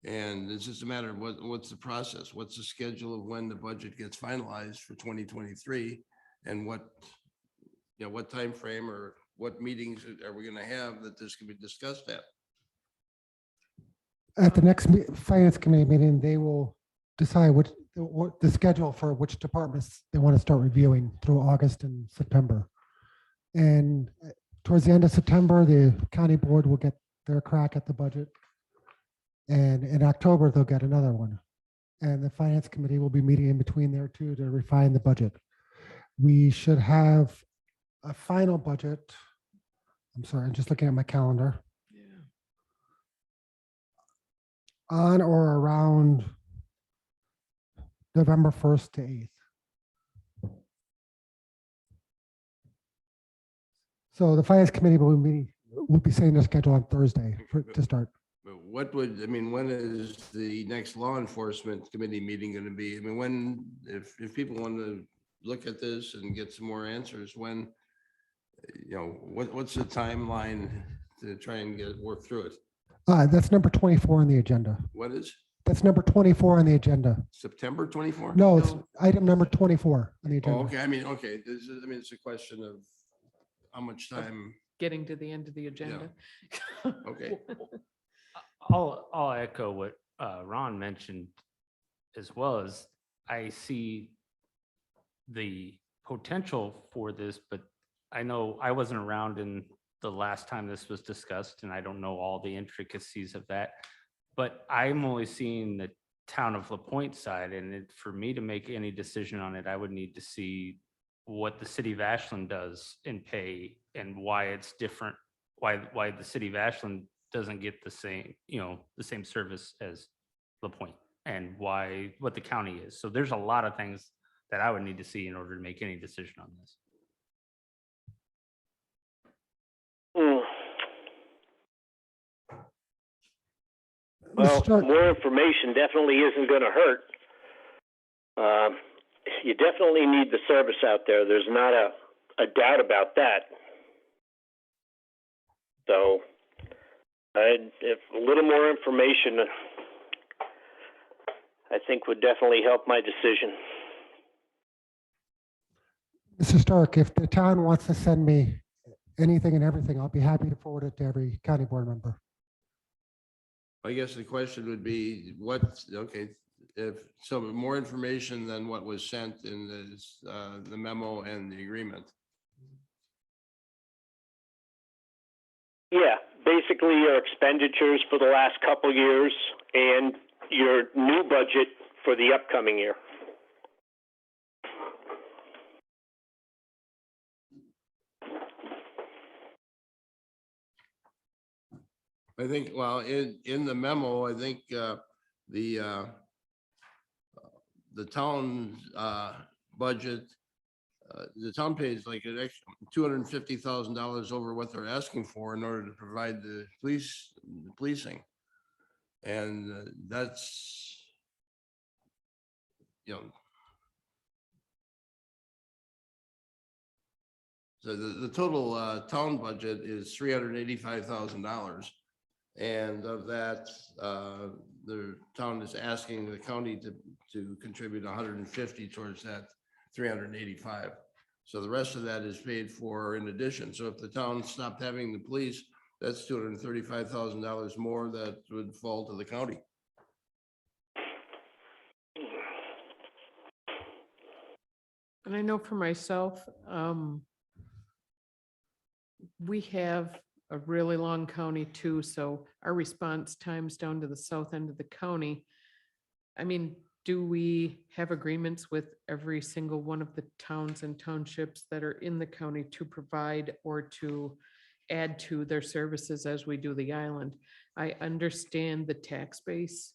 And it's just a matter of what's the process? What's the schedule of when the budget gets finalized for 2023? And what time frame or what meetings are we gonna have that this can be discussed at? At the next finance committee meeting, they will decide what the schedule for which departments they want to start reviewing through August and September. And towards the end of September, the county board will get their crack at the budget. And in October, they'll get another one. And the finance committee will be meeting in between there too to refine the budget. We should have a final budget. I'm sorry, I'm just looking at my calendar. Yeah. On or around November 1st to 8th. So the finance committee will be setting their schedule on Thursday to start. But when is the next law enforcement committee meeting going to be? I mean, if people want to look at this and get some more answers, what's the timeline to try and work through it? That's number 24 on the agenda. What is That's number 24 on the agenda. September 24? No, it's item number 24 on the Oh, agenda. okay. Okay. It's a question of how much time. Getting to the end of the agenda. Okay. I'll echo what Ron mentioned as well. As I see the potential for this, but I know I wasn't around in the last time this was discussed, and I don't know all the intricacies of that. But I'm only seeing the town of LaPointe side, and for me to make any decision on it, I would need to see what the city of Ashland does in pay and why it's different, why the city of Ashland doesn't get the same service as LaPointe, and what the county is. So there's a lot of things that I would need to see in order to make any decision on this. Well, Start- more information definitely isn't going to hurt. You definitely need the service out there. There's not a doubt about that. So, if a little more information, I think would definitely help my decision. Mr. Stark, if the town wants to send me anything and everything, I'll be happy to forward it to every county board member. I guess the question would be if some more information than what was sent in the memo and the agreement. Yeah, basically your expenditures for the last couple years and your new budget for the upcoming year. I think, well, in the memo, I think the town budget, the town pays like an extra $250,000 over what they're asking for in order to provide the policing. And that's, so the total town budget is $385,000. And of that, the town is asking the county to contribute 150 towards that 385. So the rest of that is paid for in addition. So if the town stopped having the police, that's $235,000 more that would fall to the county. And I know for myself, we have a really long county too, so our response times down to the south end of the county. I mean, do we have agreements with every single one of the towns and townships that are in the county to provide or to add to their services as we do the island. I understand the tax base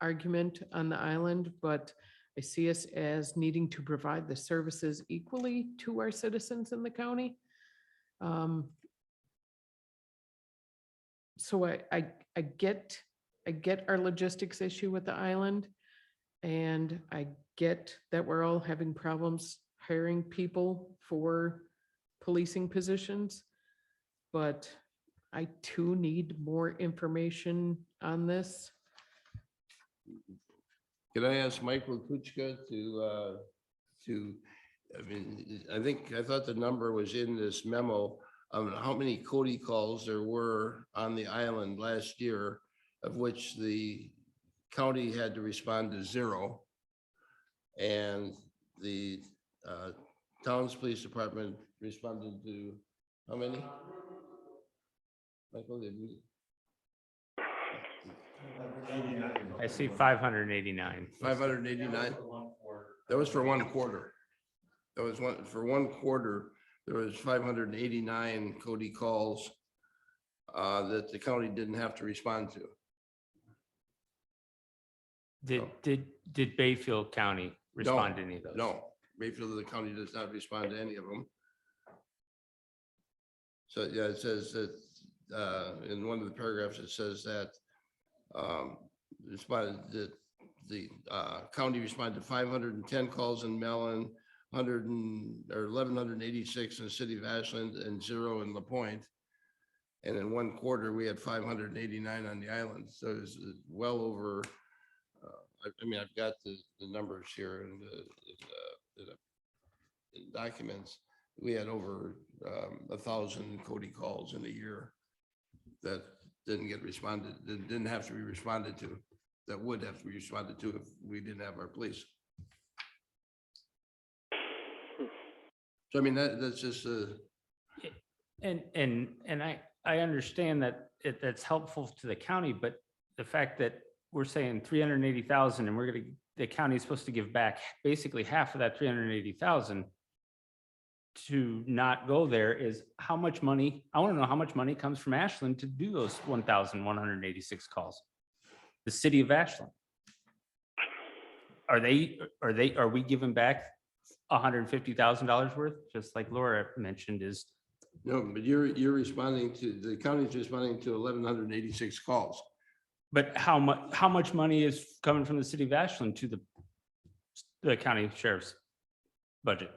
argument on the island, but I see us as needing to provide the services equally to our citizens in the county. So I get our logistics issue with the island. And I get that we're all having problems hiring people for policing positions. But I too need more information on this. Could I ask Michael Kuchka I thought the number was in this memo of how many Cody calls there were on the island last year, of which the county had to respond to 0. And the town's police department responded to how many? Michael, did you? I see 589. 589? That was for 1 quarter. That was for 1 quarter, there was 589 Cody calls that the county didn't have to respond to. Did Bayfield County respond to any of those? No, Bayfield, the county does not respond to any of them. So, yeah, it says that in one of the paragraphs, it says that the county responded to 510 calls in Mellon, 1,186 in the city of Ashland, and 0 in LaPointe. And in 1 quarter, we had 589 on the island. So it's well over. I mean, I've got the numbers here in documents. We had over 1,000 Cody calls in a year that didn't get responded, that didn't have to be responded to, that would have to be responded to if we didn't have our police. So I mean, that's just And I understand that that's helpful to the county, but the fact that we're saying 380,000 and the county is supposed to give back basically half of that 380,000 to not go there is how much money, I want to know how much money comes from Ashland to do those 1,186 calls. The city of Ashland. Are we giving back $150,000 worth, just like Laura mentioned is? no, but you're responding to, the county's responding to 1,186 calls. But how much money is coming from the city of Ashland to the county sheriff's budget?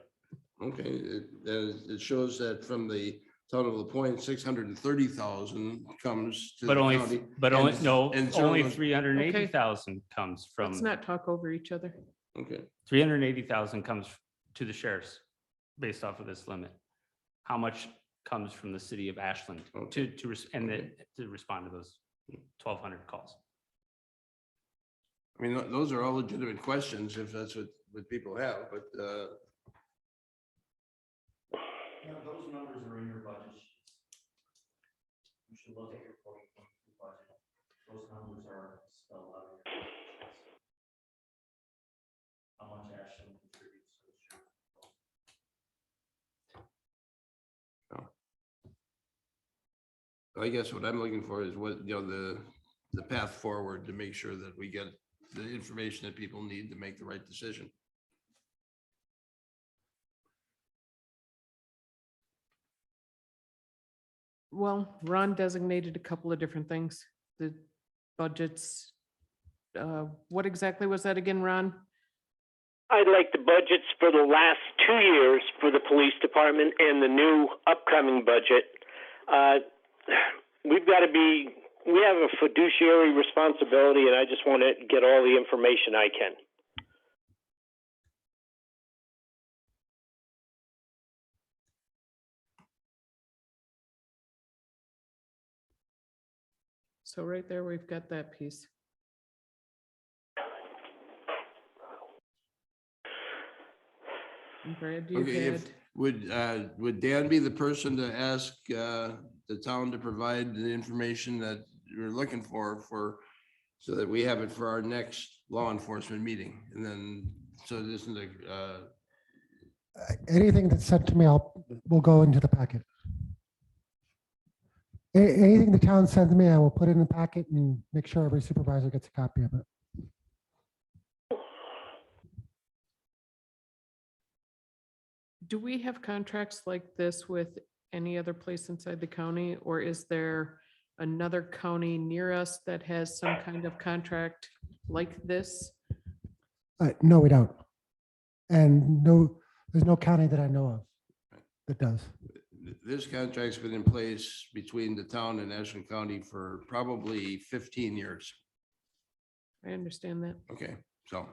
Okay, it shows that from the town of LaPointe, 630,000 comes to the county. Only and 0 380,000 comes from. Let's not talk over each other. Okay, 380,000 comes to the sheriff's based off of this limit. How much comes from the city of Ashland to respond to those 1,200 calls? I mean, those are all legitimate questions if that's what people have, but those numbers are in your budget sheets. You should look at your 2022 budget. Those numbers are spelled out. In your budget sheets. How much Ashland contributes to the sheriff? I guess what I'm looking for is what, the path forward to make sure that we get the information that people need to make the right decision. Well, Ron designated a couple of different things, the budgets. What exactly was that again, Ron? I'd like the budgets for the last 2 years for the police department and the new upcoming budget. We have a fiduciary responsibility, and I just want to get all the information I can. So right there, we've got that piece. And Brad, you Okay, had, would Dan be the person to ask the town to provide the information that you're looking for, so that we have it for our next law enforcement meeting? And then, so it isn't Anything that's sent to me, will go into the packet. Anything the town sends me, I will put it in the packet and make sure every supervisor gets a copy of it. Do we have contracts like this with any other place inside the county, or is there another county near us that has some kind of contract like this? No, we don't. And no, there's no county that I know of that does. This contract's been in place between the town and Ashland County for probably 15 years. I understand that. Okay, so.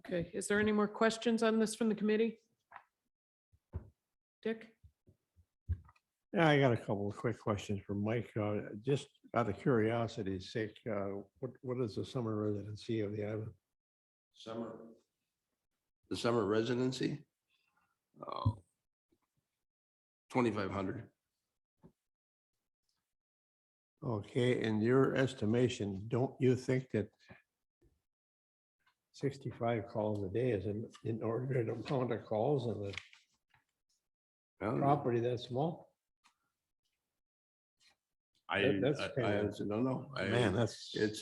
Okay, is there any more questions on this from the committee? Dick? Yeah, I got a couple of quick questions for Mike. Just out of curiosity's sake, what is the summer residency of the island? The summer residency? 2,500. Okay, in your estimation, don't you think that 65 calls a day is an inordinate amount of calls on the Well, property that small? I that's kinda- honestly don't know. Man, that's. It's,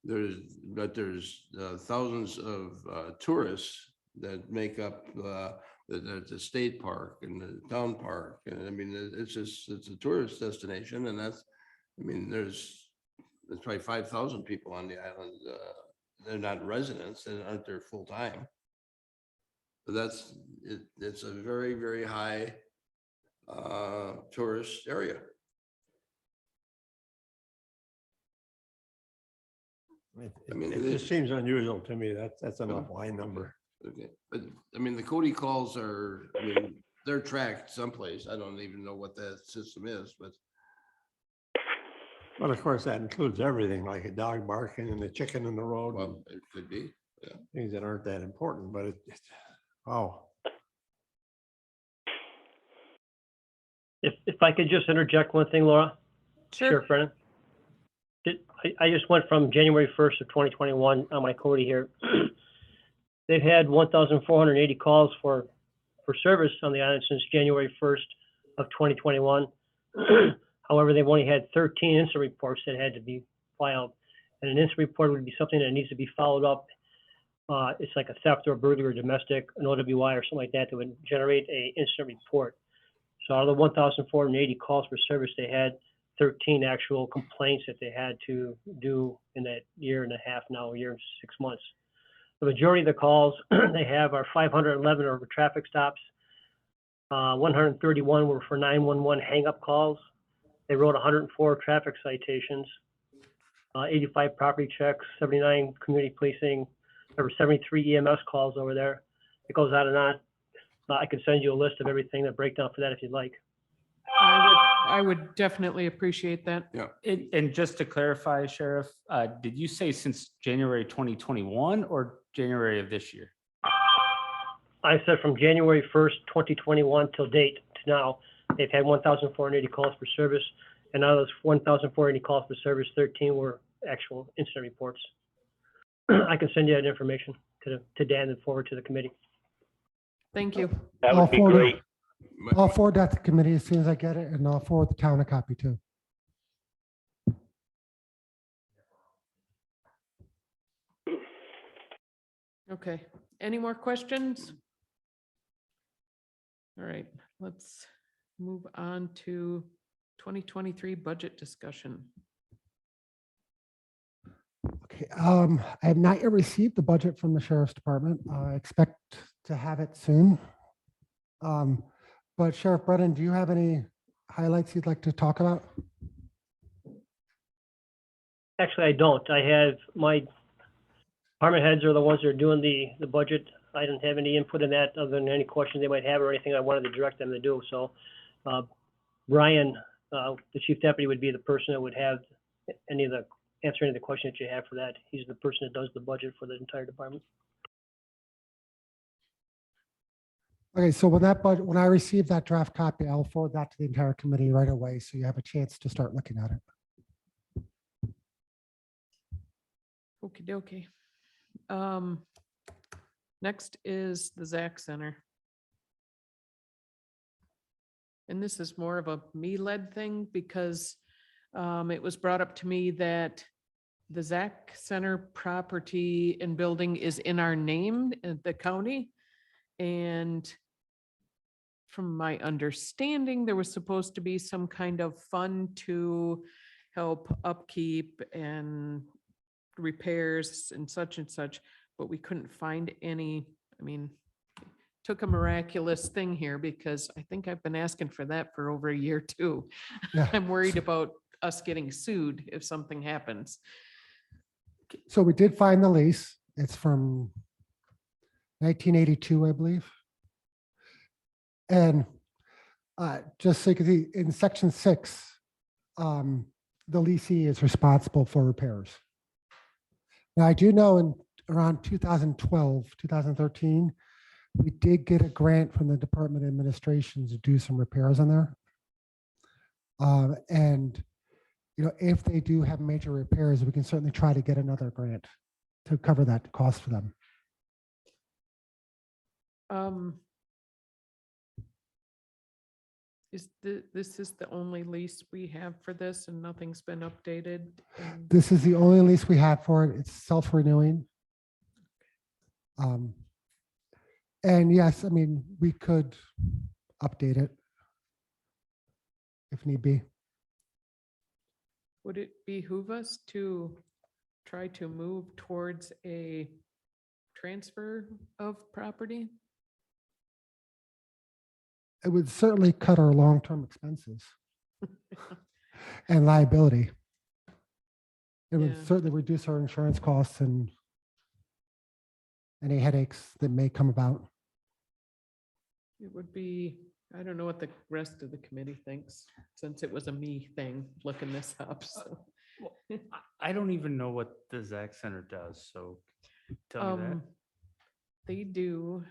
there's thousands of tourists that make up the state park and the town park. And I mean, it's a tourist destination and that's, I mean, there's probably 5,000 people on the island. They're not residents, they aren't there full time. But it's a very, very high tourist area. I mean, It just seems unusual to me. That's an awful high number. Okay, but I mean, the Cody calls are, I mean, they're tracked someplace. I don't even know what that system is, but But of course, that includes everything like a dog barking and a chicken in the road, and well, it could be. things that aren't that important, but wow. If I could just interject one thing, Laura? Sheriff Brennan? I just went from January 1st of 2021 on my Cody here. They've had 1,480 calls for service on the island since January 1st of 2021. However, they've only had 13 incident reports that had to be filed. And an incident report would be something that needs to be followed up. It's like a theft or a burglary or domestic, an OWI or something like that would generate a incident report. So out of the 1,480 calls for service, they had 13 actual complaints that they had to do in that year and a half now, a year and 6 months. The majority of the calls they have are 511 are for traffic stops. 131 were for 911 hang-up calls. They wrote 104 traffic citations, 85 property checks, 79 community policing. There were 73 EMS calls over there. It goes on and on. I can send you a list of everything, the breakdown for that if you'd like. I would definitely appreciate that. And just to clarify, Sheriff, did you say since January 2021 or January of this year? I said from January 1st, 2021 till date to now, they've had 1,480 calls for service. And out of those 1,480 calls for service, 13 were actual incident reports. I can send you that information to Dan and forward to the committee. Thank you. That would be great. I'll forward that to committee as soon as I get it, and I'll forward the town a copy too. Okay, any more questions? All right, let's move on to 2023 budget discussion. Okay, I have not yet received the budget from the sheriff's department. I expect to have it soon. But Sheriff Brennan, do you have any highlights you'd like to talk about? Actually, I don't. I have my department heads are the ones that are doing the budget. I didn't have any input in that other than any questions they might have or anything I wanted to direct them to do. So Brian, the chief deputy, would be the person that would have answer any of the questions that you have for that. He's the person that does the budget for the entire department. Okay, so when I receive that draft copy, I'll forward that to the entire committee right away, so you have a chance to start looking at it. Okey dokey. Next is the Zach Center. And this is more of a me-led thing because it was brought up to me that the Zach Center property and building is in our name, the county. And from my understanding, there was supposed to be some kind of fund to help upkeep and repairs and such, but we couldn't find any. I mean, took a miraculous thing here because I think I've been asking for that for over a year too. Yeah. I'm worried about us getting sued if something happens. So we did find the lease. It's from 1982, I believe. And just so you can see, in section 6, the leasing is responsible for repairs. Now, I do know in around 2012, 2013, we did get a grant from the Department of Administration to do some repairs on there. And, you know, if they do have major repairs, we can certainly try to get another grant to cover that cost for them. This is the only lease we have for this and nothing's been updated? This is the only lease we have for it. It's self-renewing. And yes, I mean, we could update it if need be. Would it behoove us to try to move towards a transfer of property? It would certainly cut our long-term expenses and liability. It would Yeah. certainly reduce our insurance costs and any headaches that may come about. It would be, I don't know what the rest of the committee thinks, since it was a me thing, looking this up, so. I don't even know what the Zach Center does, so tell me that. They do,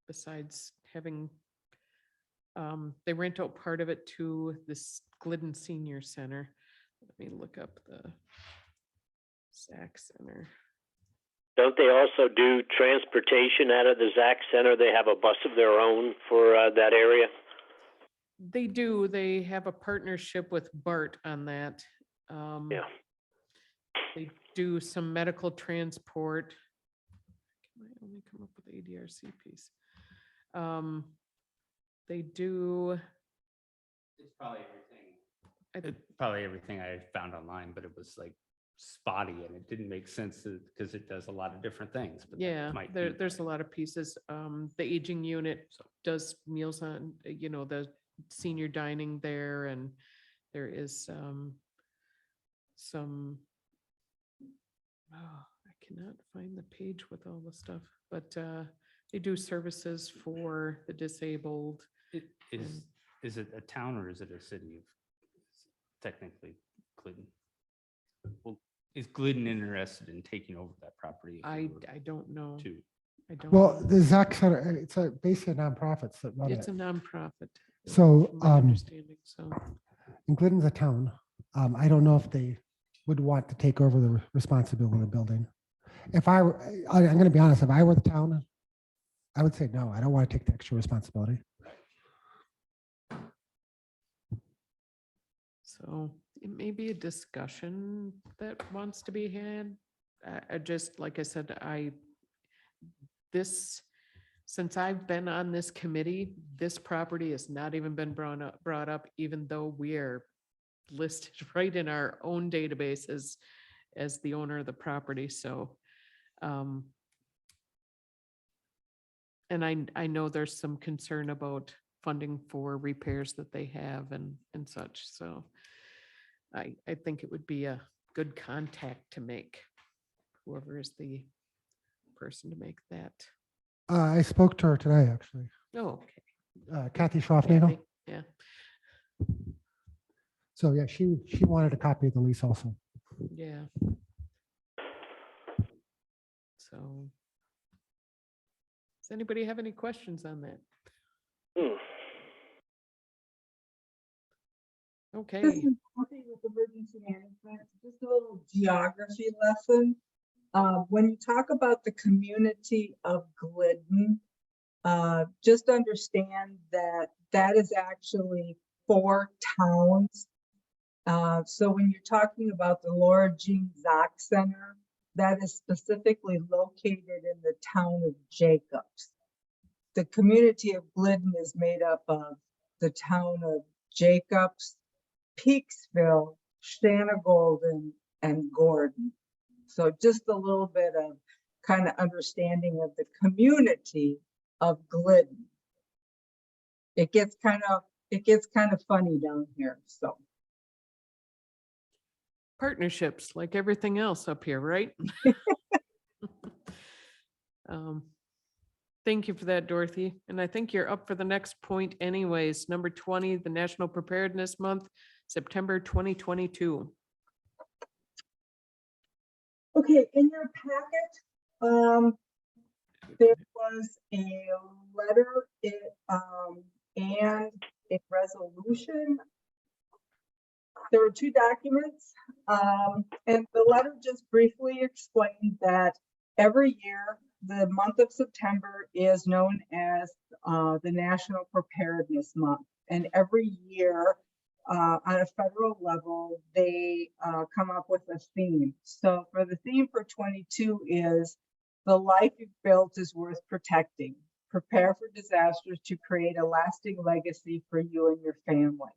besides having, they rent out part of it to this Glidden Senior Center. Let me look up the Zach Center. Don't they also do transportation out of the Zach Center? They have a bus of their own for that area? They do, they have a partnership with BART on that. Yeah. They do some medical transport. Can I only come up with the ADRC piece? They do. It's probably everything. I- It's probably everything I found online, but it was like spotty and it didn't make sense because it does a lot of different things. But that Yeah, might be there's a lot of pieces. The aging unit does meals on, you know, the senior dining there, and there is some, oh, I cannot find the page with all the stuff, but they do services for the disabled. Is it a town or is it a city? Technically, Glidden. Well, is Glidden interested in taking over that property? if they I were don't know. to? I don't. Well, know. the Zach Center, it's basically nonprofits that run It's it. a nonprofit. So, from my understanding, so. And Glidden's a town. I don't know if they would want to take over the responsibility of the building. If I'm going to be honest, if I were the town, I would say, no, I don't want to take the extra responsibility. So it may be a discussion that wants to be had. I just, like I said, since I've been on this committee, this property has not even been brought up, even though we are listed right in our own database as the owner of the property, so. And I know there's some concern about funding for repairs that they have and such, so. I think it would be a good contact to make, whoever is the person to make that. I spoke to her today, actually. Oh, okay. Kathy Schroffnagel. Kathy, yeah, So yeah, she wanted a copy of the lease also. yeah. So. Does anybody have any questions on that? Okay, This is something with emergency management, just a little geography lesson. When you talk about the community of Glidden, just understand that that is actually 4 towns. So when you're talking about the Laura Jean Zock Center, that is specifically located in the town of Jacobs. The community of Glidden is made up of the town of Jacobs, Peaksville, Shanna Golden, and Gordon. So just a little bit of kind of understanding of the community of Glidden. It gets kind of funny down here, so. Partnerships, like everything else up here, right? Thank you for that, Dorothy. And I think you're up for the next point anyways. Number 20, the National Preparedness Month, September 2022. Okay, in your packet, there was a letter, and a resolution. There were 2 documents, and the letter just briefly explained that every year, the month of September is known as the National Preparedness Month. And every year, on a federal level, they come up with a theme. So for the theme for 22 is the life you've built is worth protecting. Prepare for disasters to create a lasting legacy for you and your family.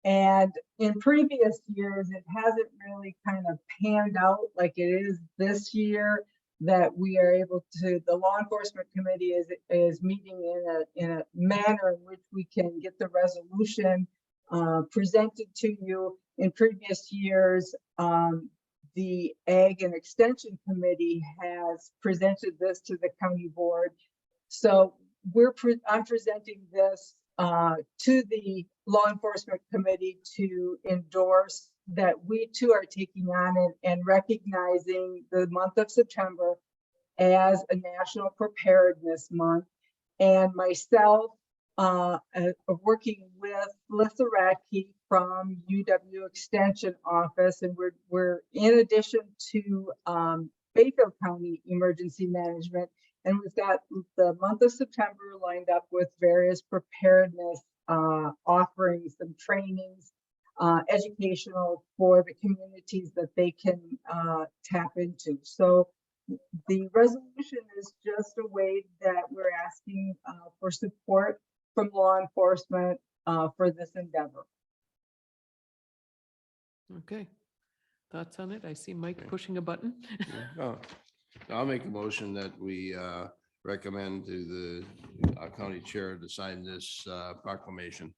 And in previous years, it hasn't really kind of panned out like it is this year, that we are able to, the law enforcement committee is meeting in a manner in which we can get the resolution presented to you. In previous years, the Ag and Extension Committee has presented this to the county board. So I'm presenting this to the law enforcement committee to endorse that we too are taking on and recognizing the month of September as a National Preparedness Month. And myself, working with Melissa Radke from UW Extension Office, and we're in addition to Bayfield County Emergency Management, and we've got the month of September lined up with various preparedness offerings and trainings, educational for the communities that they can tap into. So the resolution is just a way that we're asking for support from law enforcement for this endeavor. Okay. Thoughts on it? I see Mike pushing a button. Oh, I'll make a motion that we recommend to the county chair to sign this proclamation.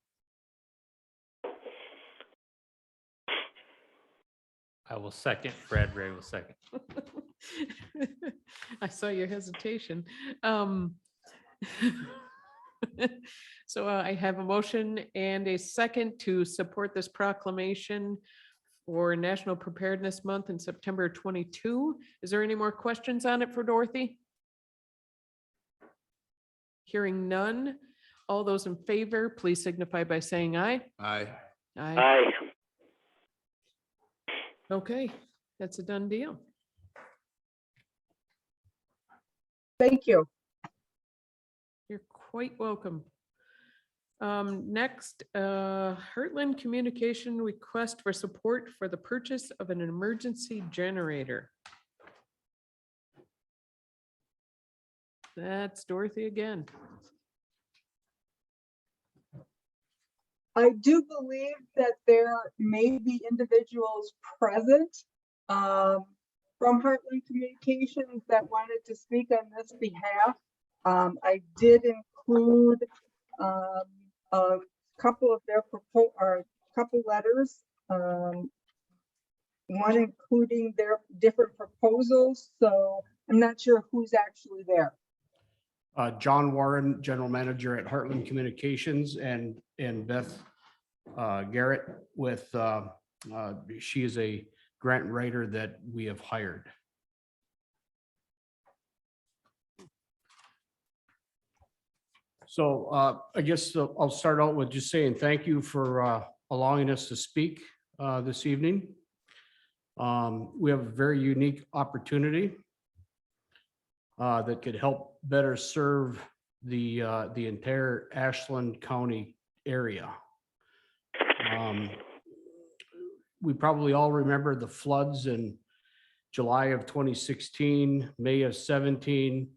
I will second. Brad Ray will second. I saw your hesitation. So I have a motion and a second to support this proclamation for National Preparedness Month in September 22. Is there any more questions on it for Dorothy? Hearing none. All those in favor, please signify by saying aye. Aye. Aye. Okay, that's a done deal. Thank you. You're quite welcome. Next, Heartland Communication request for support for the purchase of an emergency generator. That's Dorothy again. I do believe that there may be individuals present from Heartland Communications that wanted to speak on this behalf. I did include a couple of their couple letters, one including their different proposals. So I'm not sure who's actually there. John Warren, General Manager at Heartland Communications, and Beth Garrett with, she is a grant writer that we have hired. So I guess I'll start out with just saying thank you for allowing us to speak this evening. We have a very unique opportunity that could help better serve the entire Ashland County area. We probably all remember the floods in July of 2016, May of 17,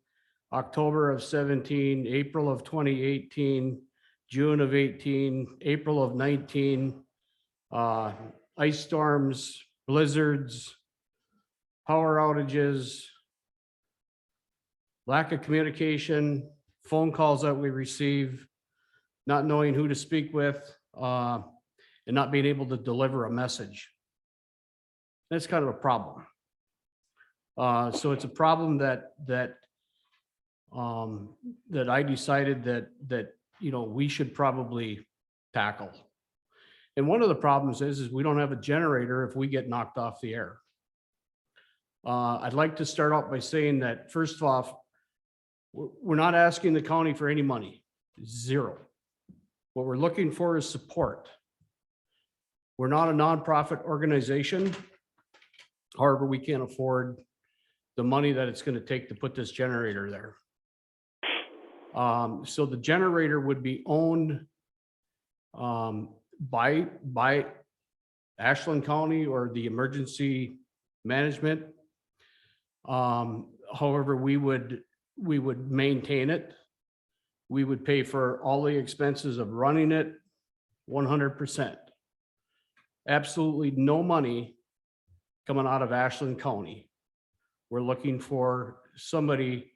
October of 17, April of 2018, June of 18, April of 19, ice storms, blizzards, power outages, lack of communication, phone calls that we receive, not knowing who to speak with, and not being able to deliver a message. That's kind of a problem. So it's a problem that I decided that we should probably tackle. And one of the problems is we don't have a generator if we get knocked off the air. I'd like to start out by saying that, first off, we're not asking the county for any money, zero. What we're looking for is support. We're not a nonprofit organization. However, we can't afford the money that it's going to take to put this generator there. So the generator would be owned by Ashland County or the emergency management. However, we would maintain it. We would pay for all the expenses of running it 100%. Absolutely no money coming out of Ashland County. We're looking for somebody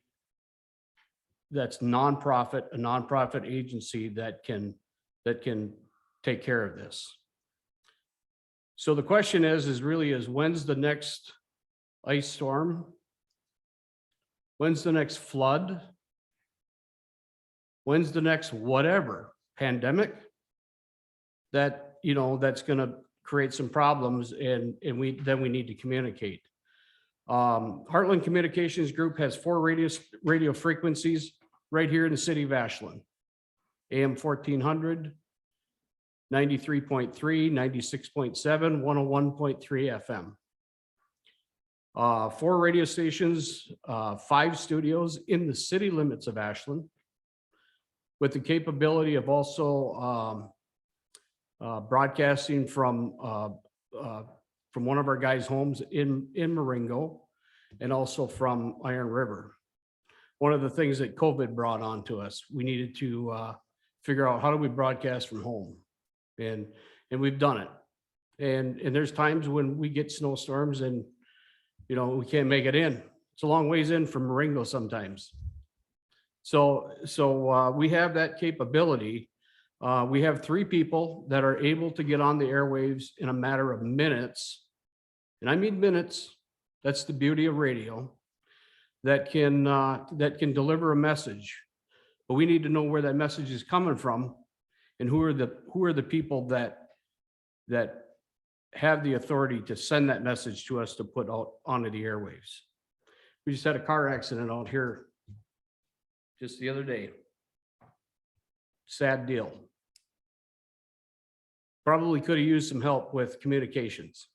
that's nonprofit, a nonprofit agency that can take care of this. So the question is when's the next ice storm? When's the next flood? When's the next whatever pandemic that, that's going to create some problems and we need to communicate. Heartland Communications Group has 4 radio frequencies right here in the city of Ashland. AM 1400, 93.3, 96.7, 101.3 FM. 4 radio stations, 5 studios in the city limits of Ashland, with the capability of also broadcasting from one of our guys' homes in Marengo, and also from Iron River. One of the things that COVID brought on to us, we needed to figure out how do we broadcast from home, and we've done it. And there's times when we get snowstorms and we can't make it in. It's a long ways in from Marengo sometimes. So we have that capability. We have 3 people that are able to get on the airwaves in a matter of minutes. And I mean minutes. That's the beauty of radio, that can deliver a message. But we need to know where that message is coming from and who are the people that have the authority to send that message to us to put out onto the airwaves. We just had a car accident out here just the other day. Sad deal. Probably could have used some help with communications.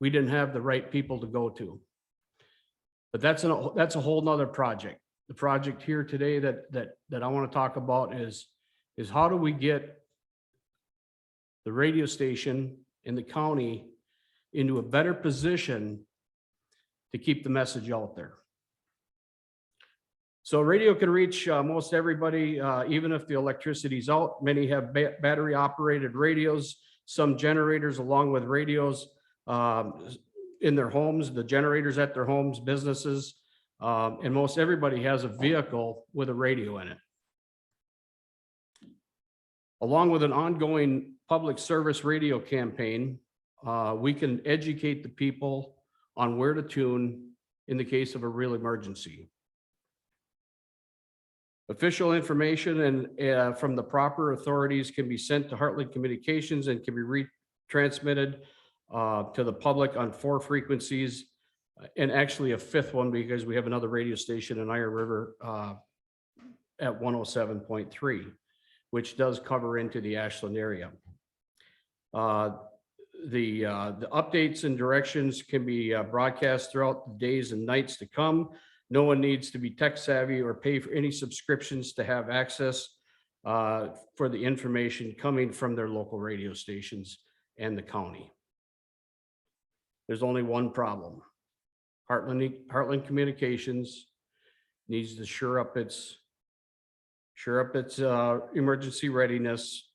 We didn't have the right people to go to. But that's a whole nother project. The project here today that I want to talk about is how do we get the radio station in the county into a better position to keep the message out there. So radio can reach most everybody, even if the electricity's out. Many have battery operated radios, some generators along with radios in their homes, the generators at their homes, businesses, and most everybody has a vehicle with a radio in it. Along with an ongoing public service radio campaign, we can educate the people on where to tune in the case of a real emergency. Official information and from the proper authorities can be sent to Heartland Communications and can be retransmitted to the public on 4 frequencies, and actually a 5th one because we have another radio station in Iron River at 107.3, which does cover into the Ashland area. the updates and directions can be broadcast throughout the days and nights to come. No one needs to be tech savvy or pay for any subscriptions to have access for the information coming from their local radio stations and the county. There's only one problem. Heartland Communications needs to shore up its emergency readiness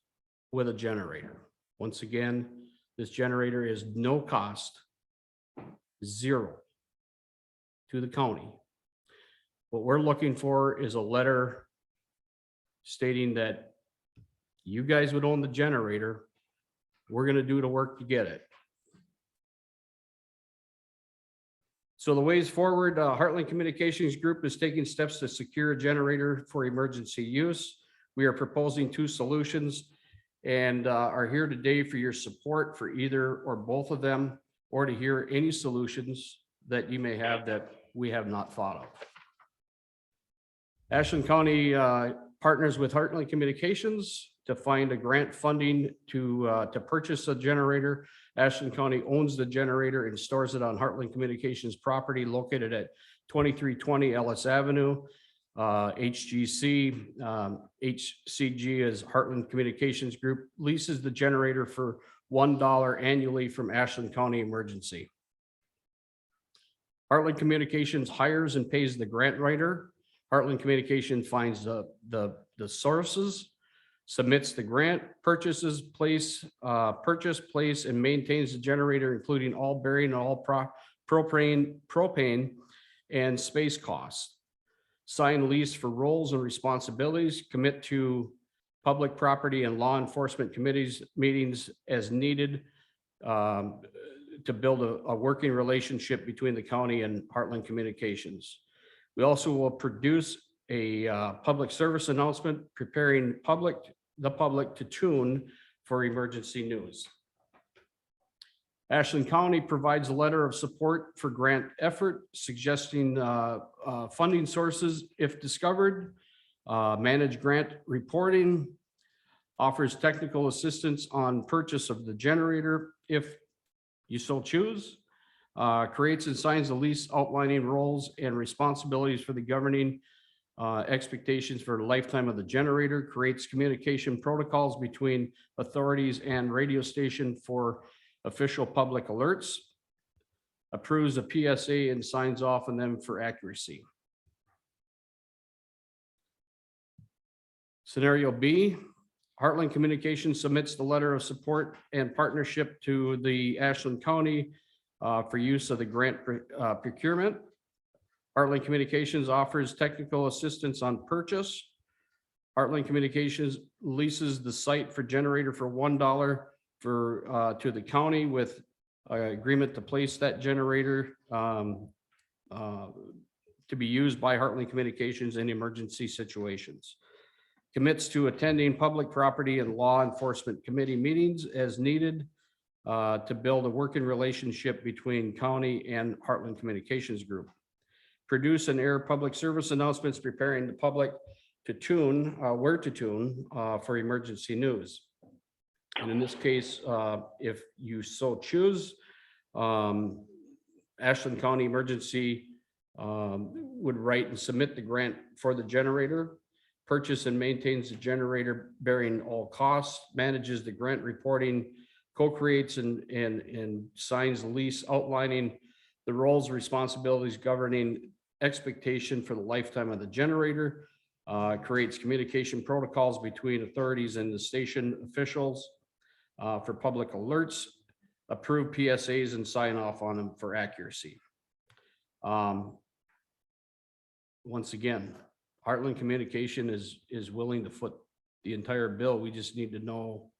with a generator. Once again, this generator is no cost, zero to the county. What we're looking for is a letter stating that you guys would own the generator. We're going to do the work to get it. So the ways forward, Heartland Communications Group is taking steps to secure a generator for emergency use. We are proposing 2 solutions and are here today for your support for either or both of them, or to hear any solutions that you may have that we have not thought of. Ashland County partners with Heartland Communications to find a grant funding to purchase a generator. Ashland County owns the generator and stores it on Heartland Communications property located at 2320 Ellis Avenue. HGC, HCG is Heartland Communications Group, leases the generator for $1 annually from Ashland County Emergency. Heartland Communications hires and pays the grant writer. Heartland Communications finds the sources, submits the grant, purchase, place, and maintains the generator, including all bearing and all propane and space costs. Sign lease for roles and responsibilities, commit to public property and law enforcement committees meetings as needed to build a working relationship between the county and Heartland Communications. We also will produce a public service announcement preparing the public to tune for emergency news. Ashland County provides a letter of support for grant effort, suggesting funding sources if discovered, manage grant reporting, offers technical assistance on purchase of the generator if you so choose, creates and signs a lease outlining roles and responsibilities for the governing expectations for the lifetime of the generator, creates communication protocols between authorities and radio station for official public alerts, approves a PSA and signs off on them for accuracy. Scenario B, Heartland Communications submits the letter of support and partnership to the Ashland County for use of the grant procurement. Heartland Communications offers technical assistance on purchase. Heartland Communications leases the site for generator for $1 to the county with agreement to place that generator to be used by Heartland Communications in emergency situations. Commits to attending public property and law enforcement committee meetings as needed to build a working relationship between county and Heartland Communications Group. Produce and air public service announcements preparing the public to tune, where to tune for emergency news. And in this case, if you so choose, Ashland County Emergency would write and submit the grant for the generator, purchase and maintains the generator bearing all costs, manages the grant reporting, co-creates and signs the lease outlining the roles, responsibilities governing expectation for the lifetime of the generator, creates communication protocols between authorities and the station officials for public alerts, approve PSAs and sign off on them for accuracy. Once again, Heartland Communication is willing to foot the entire bill. We just need to know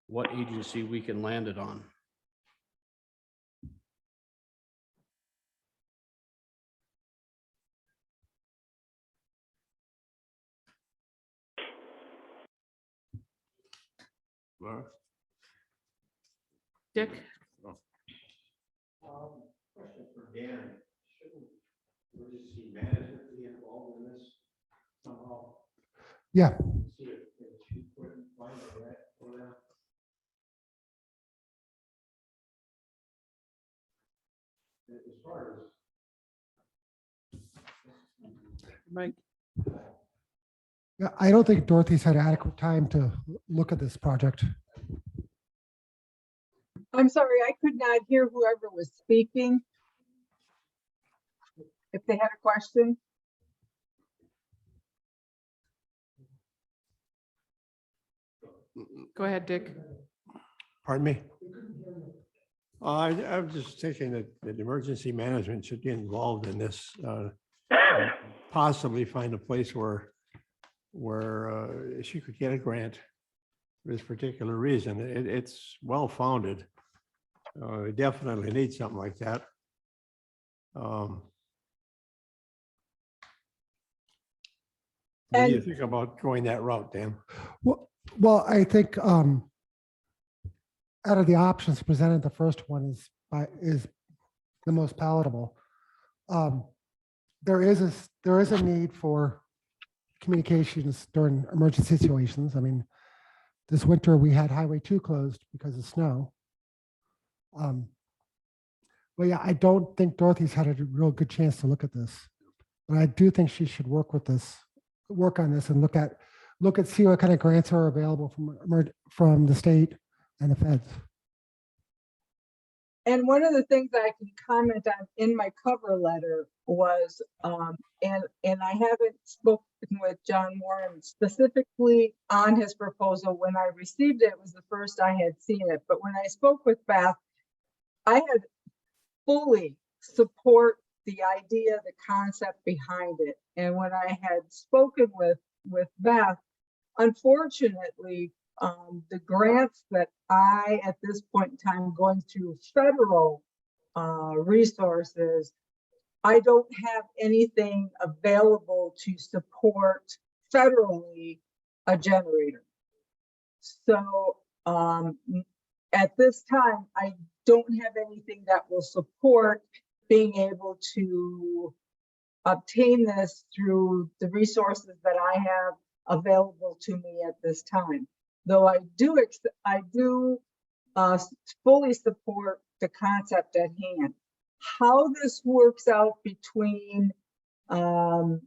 what agency we can land it on. Laura? Dick? Question for Dan. Shouldn't emergency management be involved in this somehow? Yeah, See if she couldn't find a grant for that. Mike, Yeah, I don't think Dorothy's had adequate time to look at this project. I'm sorry, I could not hear whoever was speaking. If they had a question. go ahead, Dick. Pardon me? I was just thinking that emergency management should get involved in this. Possibly find a place where she could get a grant for this particular reason. It's well-founded. We definitely need something like that. What do you And- think about going that route, Dan? Well, I think out of the options presented, the first one is the most palatable. There is a need for communications during emergency situations. I mean, this winter we had Highway 2 closed because of snow. Well, yeah, I don't think Dorothy's had a real good chance to look at this, but I do think she should work on this and see what kind of grants are available from the state and the feds. And one of the things I can comment on in my cover letter was, and I haven't spoken with John Warren specifically on his proposal. When I received it, it was the first I had seen it. But when I spoke with Beth, I had fully support the idea, the concept behind it. And when I had spoken with Beth, unfortunately, the grants that I, at this point in time, going through federal resources, I don't have anything available to support federally a generator. So at this time, I don't have anything that will support being able to obtain this through the resources that I have available to me at this time. Though I do fully support the concept at hand. How this works out between a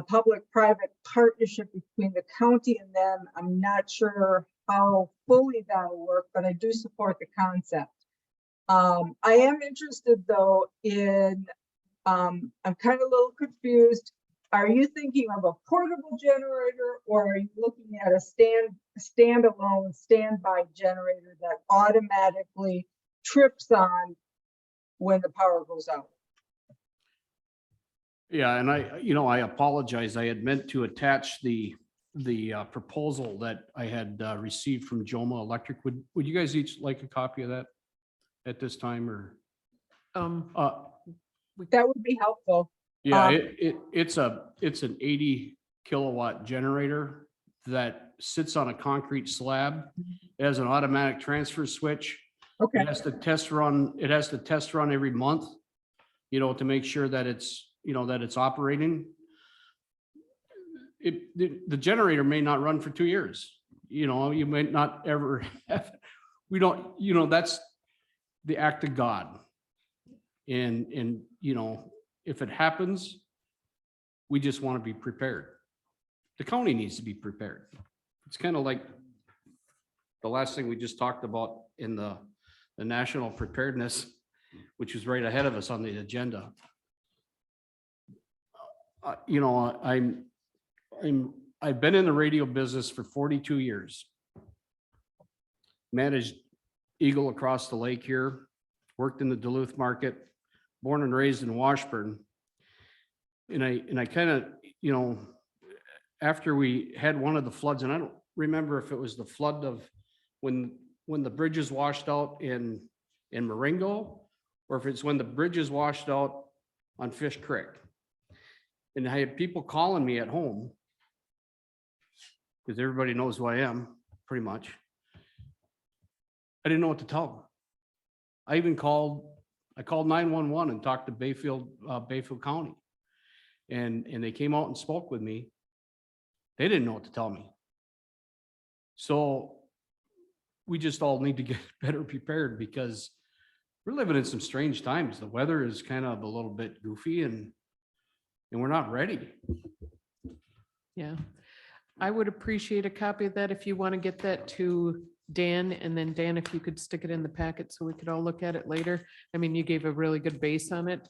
public-private partnership between the county and them, I'm not sure how fully that'll work, but I do support the concept. I am interested though in, I'm kind of a little confused. Are you thinking of a portable generator, or are you looking at a standalone standby generator that automatically trips on when the power goes out? Yeah, and I apologize. I had meant to attach the proposal that I had received from Joma Electric. Would you guys each like a copy of that at this time, or? That would be helpful. Yeah, it's an 80 kilowatt generator that sits on a concrete slab. It has an automatic transfer switch. Okay. It has to test run every month, to make sure that it's operating. The generator may not run for 2 years. You might not ever have, that's the act of God. And if it happens, we just want to be prepared. The county needs to be prepared. It's kind of like the last thing we just talked about in the national preparedness, which was right ahead of us on the agenda. I've been in the radio business for 42 years. Managed Eagle across the lake here, worked in the Duluth market, born and raised in Washburn. And I kind of, after we had one of the floods, and I don't remember if it was the flood of when the bridges washed out in Marengo, or if it's when the bridges washed out on Fish Creek. And I had people calling me at home, because everybody knows who I am, pretty much. I didn't know what to tell them. I called 911 and talked to Bayfield County. And they came out and spoke with me. They didn't know what to tell me. So we just all need to get better prepared, because we're living in some strange times. The weather is kind of a little bit goofy and we're not ready. Yeah. I would appreciate a copy of that if you want to get that to Dan, and then Dan, if you could stick it in the packet so we could all look at it later. I mean, you gave a really good base on it.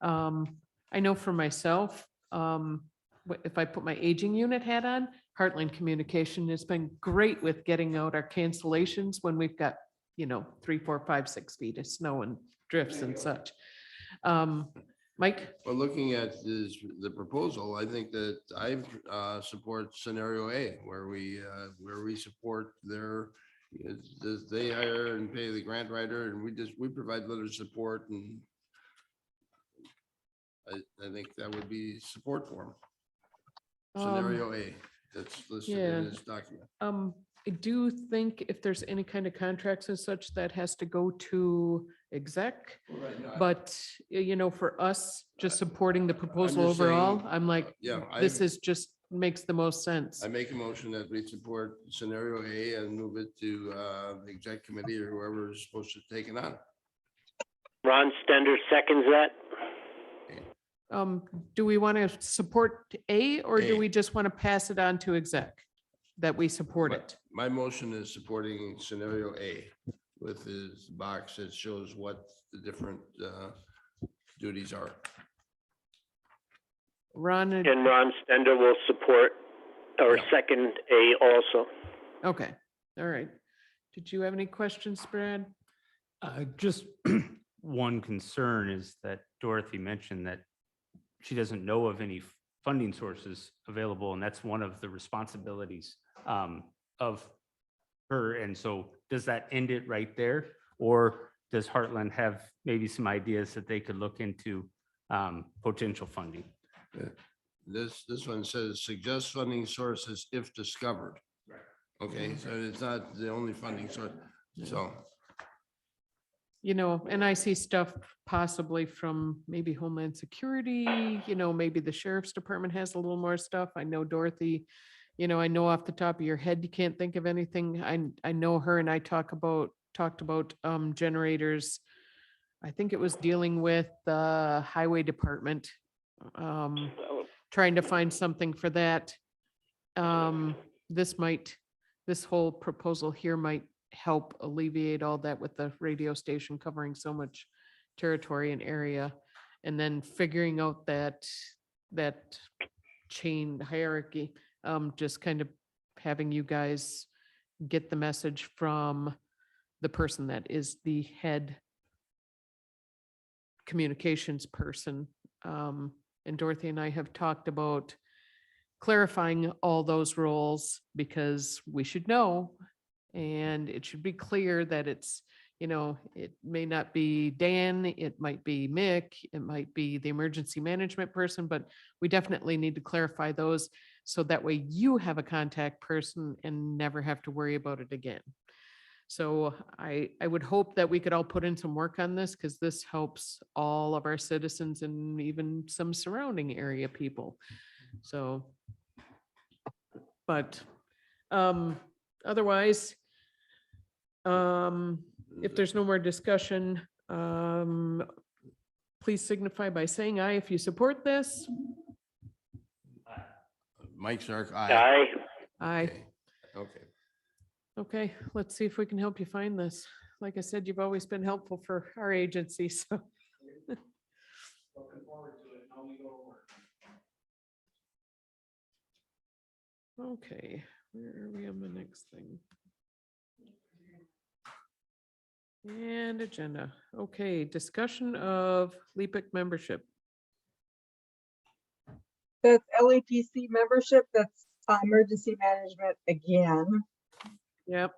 I know for myself, if I put my aging unit hat on, Heartland Communication has been great with getting out our cancellations when we've got, 3, 4, 5, 6 feet of snow and drifts and such. Mike? Well, looking at the proposal, I think that I support scenario A, where we support they hire and pay the grant writer, and we provide letter support, and I think that would be support for them. Scenario A, that's listed in this document. I do think if there's any kind of contracts and such, that has to go to exec. But, for us, just supporting the proposal just saying, overall, I'm like, Yeah, this is just makes the most sense. I make a motion that we support scenario A and move it to the exec committee or whoever is supposed to take it on. Ron Stender seconds that. Do we want to support A, or do A. we just want to pass it on to exec? That we support it? My motion is supporting scenario A with his box that shows what the different duties are. Ron, And Ron Stender will support or Yeah. second A also. okay, all right. Did you have any questions, Brad? Just one concern is that Dorothy mentioned that she doesn't know of any funding sources available, and that's one of the responsibilities of her. And so does that end it right there? Or does Heartland have maybe some ideas that they could look into potential funding? This one says suggest funding sources if discovered. Okay, so it's not the only funding source, so. And I see stuff possibly from maybe Homeland Security, maybe the Sheriff's Department has a little more stuff. I know Dorothy, I know off the top of your head, you can't think of anything. I know her and I talked about generators. I think it was dealing with the Highway Department, trying to find something for that. This whole proposal here might help alleviate all that with the radio station covering so much territory and area, and then figuring out that chain hierarchy, just kind of having you guys get the message from the person that is the head communications person. And Dorothy and I have talked about clarifying all those roles, because we should know, and it should be clear that it's, it may not be Dan, it might be Mick, it might be the emergency management person, but we definitely need to clarify those so that way you have a contact person and never have to worry about it again. So I would hope that we could all put in some work on this, because this helps all of our citizens and even some surrounding area people. So, but otherwise, if there's no more discussion, please signify by saying aye if you support this. Mike Sark, aye. Aye. Aye. Okay. Okay, let's see if we can help you find this. Like I said, you've always been helpful for our agency, so. Looking forward to it. Now we go to work. Okay, where are we on the next thing? And agenda. Okay, discussion of LEPIC membership. That's LAPC membership, that's emergency management again. Yep.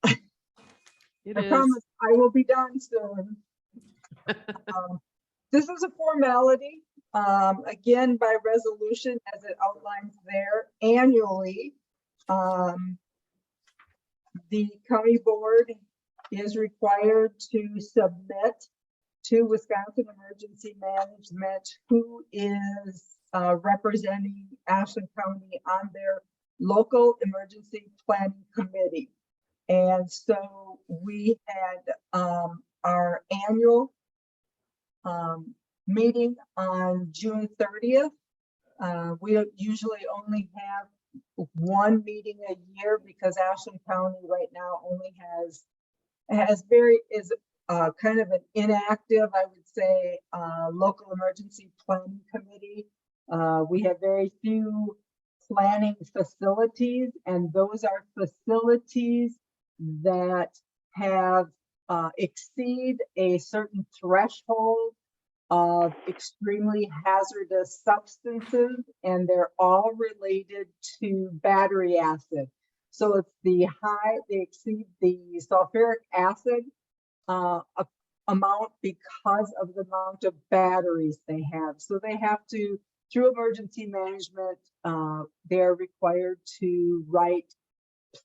It I is. promise I will be done soon. This is a formality, again, by resolution, as it outlines there, annually. The county board is required to submit to Wisconsin Emergency Management who is representing Ashland County on their local emergency planning committee. And so we had our annual meeting on June 30th. We don't usually only have one meeting a year because Ashland County right now only is kind of an inactive, I would say, local emergency planning committee. We have very few planning facilities, and those are facilities that have exceed a certain threshold of extremely hazardous substances, and they're all related to battery acid. So it's they exceed the sulfuric acid amount because of the amount of batteries they have. So they have to, through emergency management, they're required to write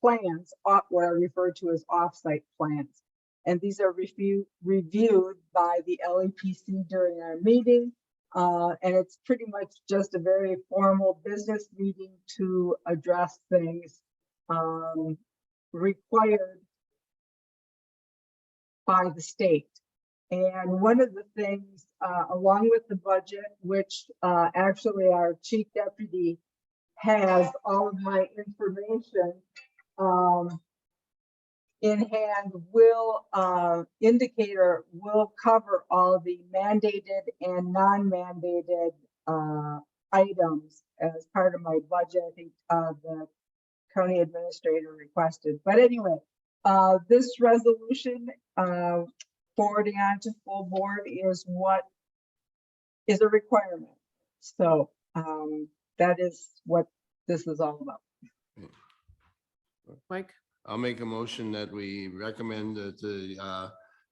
plans, what are referred to as offsite plans. And these are reviewed by the LEPC during our meeting. And it's pretty much just a very formal business meeting to address things required by the state. And one of the things, along with the budget, which actually our chief deputy has all of my information in hand, will indicator will cover all the mandated and non-mandated items as part of my budget. I think the county administrator requested. But anyway, this resolution forwarding on to full board is what is a requirement. So that is what this is all about. Mike, I'll make a motion that we recommend that the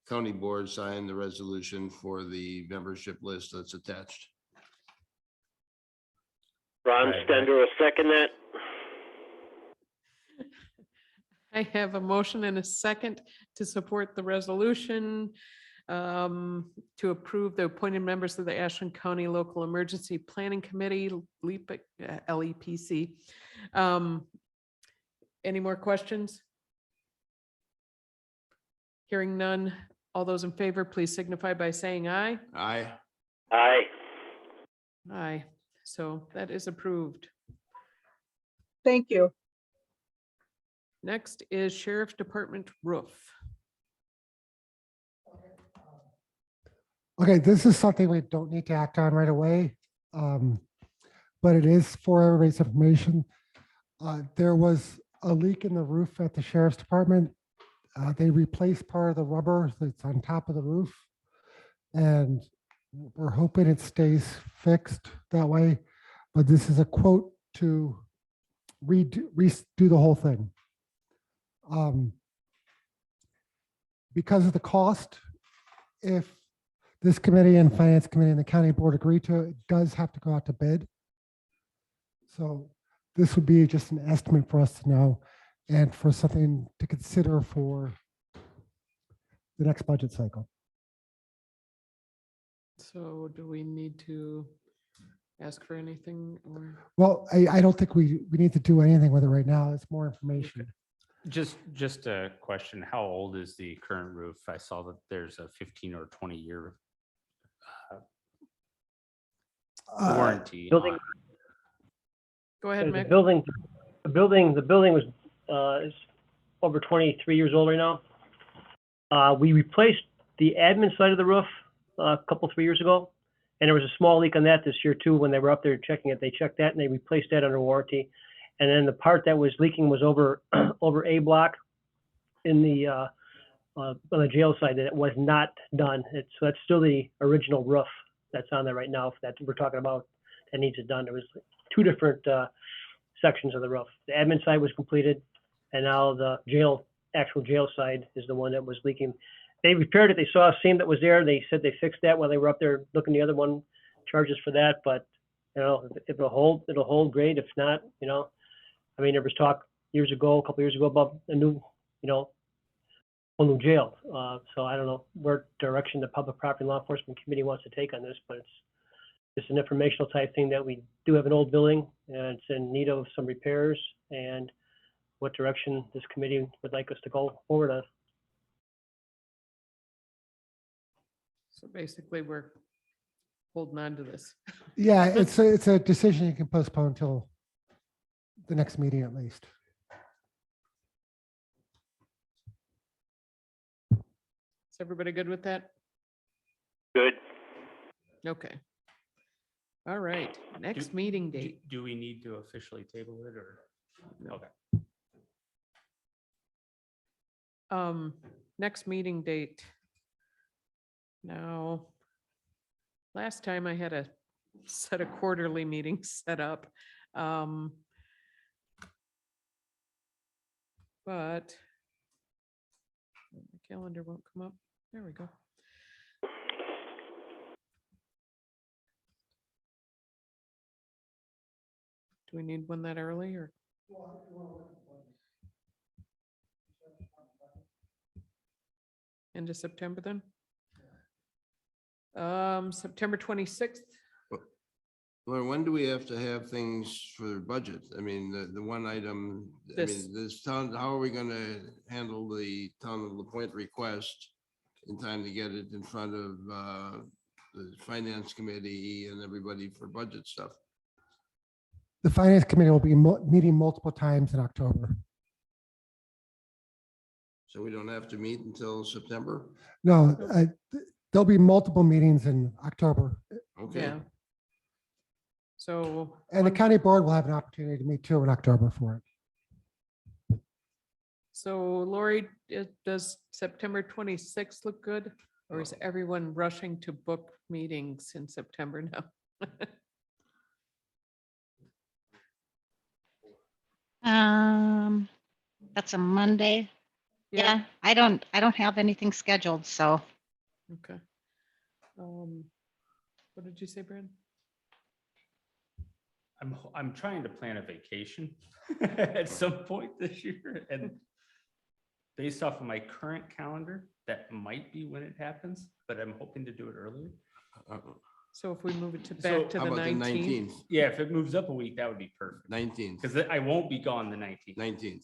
county board sign the resolution for the membership list that's attached. Ron Right, Stender will second that. I have a motion and a second to support the resolution to approve the appointed members of the Ashland County Local Emergency Planning Committee, LEPC. Any more questions? Hearing none. All those in favor, please signify by saying aye. Aye. Aye. Aye. So that is approved. Thank you. Next is Sheriff Department roof. Okay, this is something we don't need to act on right away. But it is for everybody's information. There was a leak in the roof at the sheriff's department. They replaced part of the rubber that's on top of the roof. And we're hoping it stays fixed that way. But this is a quote to redo the whole thing. Because of the cost, if this committee and finance committee and the county board agree to it, it does have to go out to bid. So this would be just an estimate for us to know and for something to consider for the next budget cycle. So do we need to ask for anything or? Well, I don't think we need to do anything with it right now. It's more information. Just a question, how old is the current roof? I saw that there's a 15 or 20 year warranty. Building- on- Go ahead, The Mick. building was is over 23 years old right now. We replaced the admin side of the roof a couple, 3 years ago. And there was a small leak on that this year too. When they were up there checking it, they checked that and they replaced that under warranty. And then the part that was leaking was over A block in the on the jail side, that it was not done. So that's still the original roof that's on there right now that we're talking about that needs it done. There was two different sections of the roof. The admin side was completed, and now the actual jail side is the one that was leaking. They repaired it. They saw a seam that was there. They said they fixed that while they were up there looking. The other one charges for that, but you know, if it'll hold great. If not, you know, I mean, there was talk a couple years ago about a new, you know, whole new jail. So I don't know where direction the Public Property Law Enforcement Committee wants to take on this, but it's just an informational type thing that we do have an old building and it's in need of some repairs, and what direction this committee would like us to go forward on. So basically, we're holding on to this. Yeah, it's a decision you can postpone until the next meeting at least. Is everybody good with that? Good. Okay. All right, next meeting date. Do we need to officially table it or? No. Okay. Next meeting date. Now, last time I had a set of quarterly meetings set up. But my calendar won't come up. There we go. Do we need one that early or? End of September then? September 26th. Well, when do we have to have things for the budget? I mean, the one item, I This- mean, this town, how are we gonna handle the town of LaPointe request in time to get it in front of the finance committee and everybody for budget stuff? The finance committee will be meeting multiple times in October. So we don't have to meet until September? No, there'll be multiple meetings in October. Okay. Yeah. So. And the when- county board will have an opportunity to meet too in October for it. So Lori, does September 26th look good? Or is everyone rushing to book meetings in September now? That's a Monday. Yeah, I don't have anything scheduled, so Okay. What did you say, Brad? I'm trying to plan a vacation at some point this year, and based off of my current calendar, that might be when it happens, but I'm hoping to do it earlier. So if we move it to So back to How the about the 19th? 19th? Yeah, if it moves up a week, that would be perfect, 19th, because I won't be gone the 19th. 19th.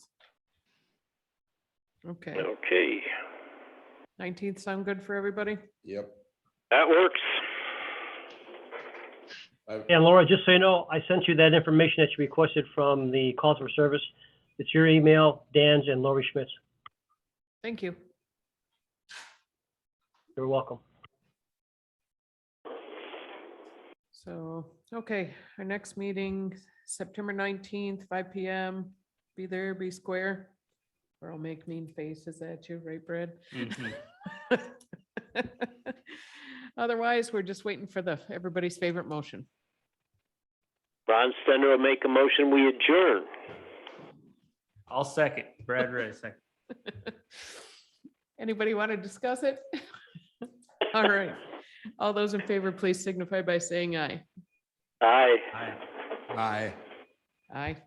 Okay, Okay, 19th sound good for everybody? Yep. that works. And Laura, just so you know, I sent you that information that you requested from the calls for service. It's your email, Dan's and Lori Schmidt's. Thank you. You're welcome. So, okay, our next meeting, September 19th, 5 PM. Be there, be square. Or I'll make mean faces at you, right, Brad? Mhm. Otherwise, we're just waiting for everybody's favorite motion. Ron Stender will make a motion, we adjourn. I'll second. Brad Ray, second. Anybody want to discuss it? All right. All those in favor, please signify by saying aye. Aye. Aye. Aye. Aye.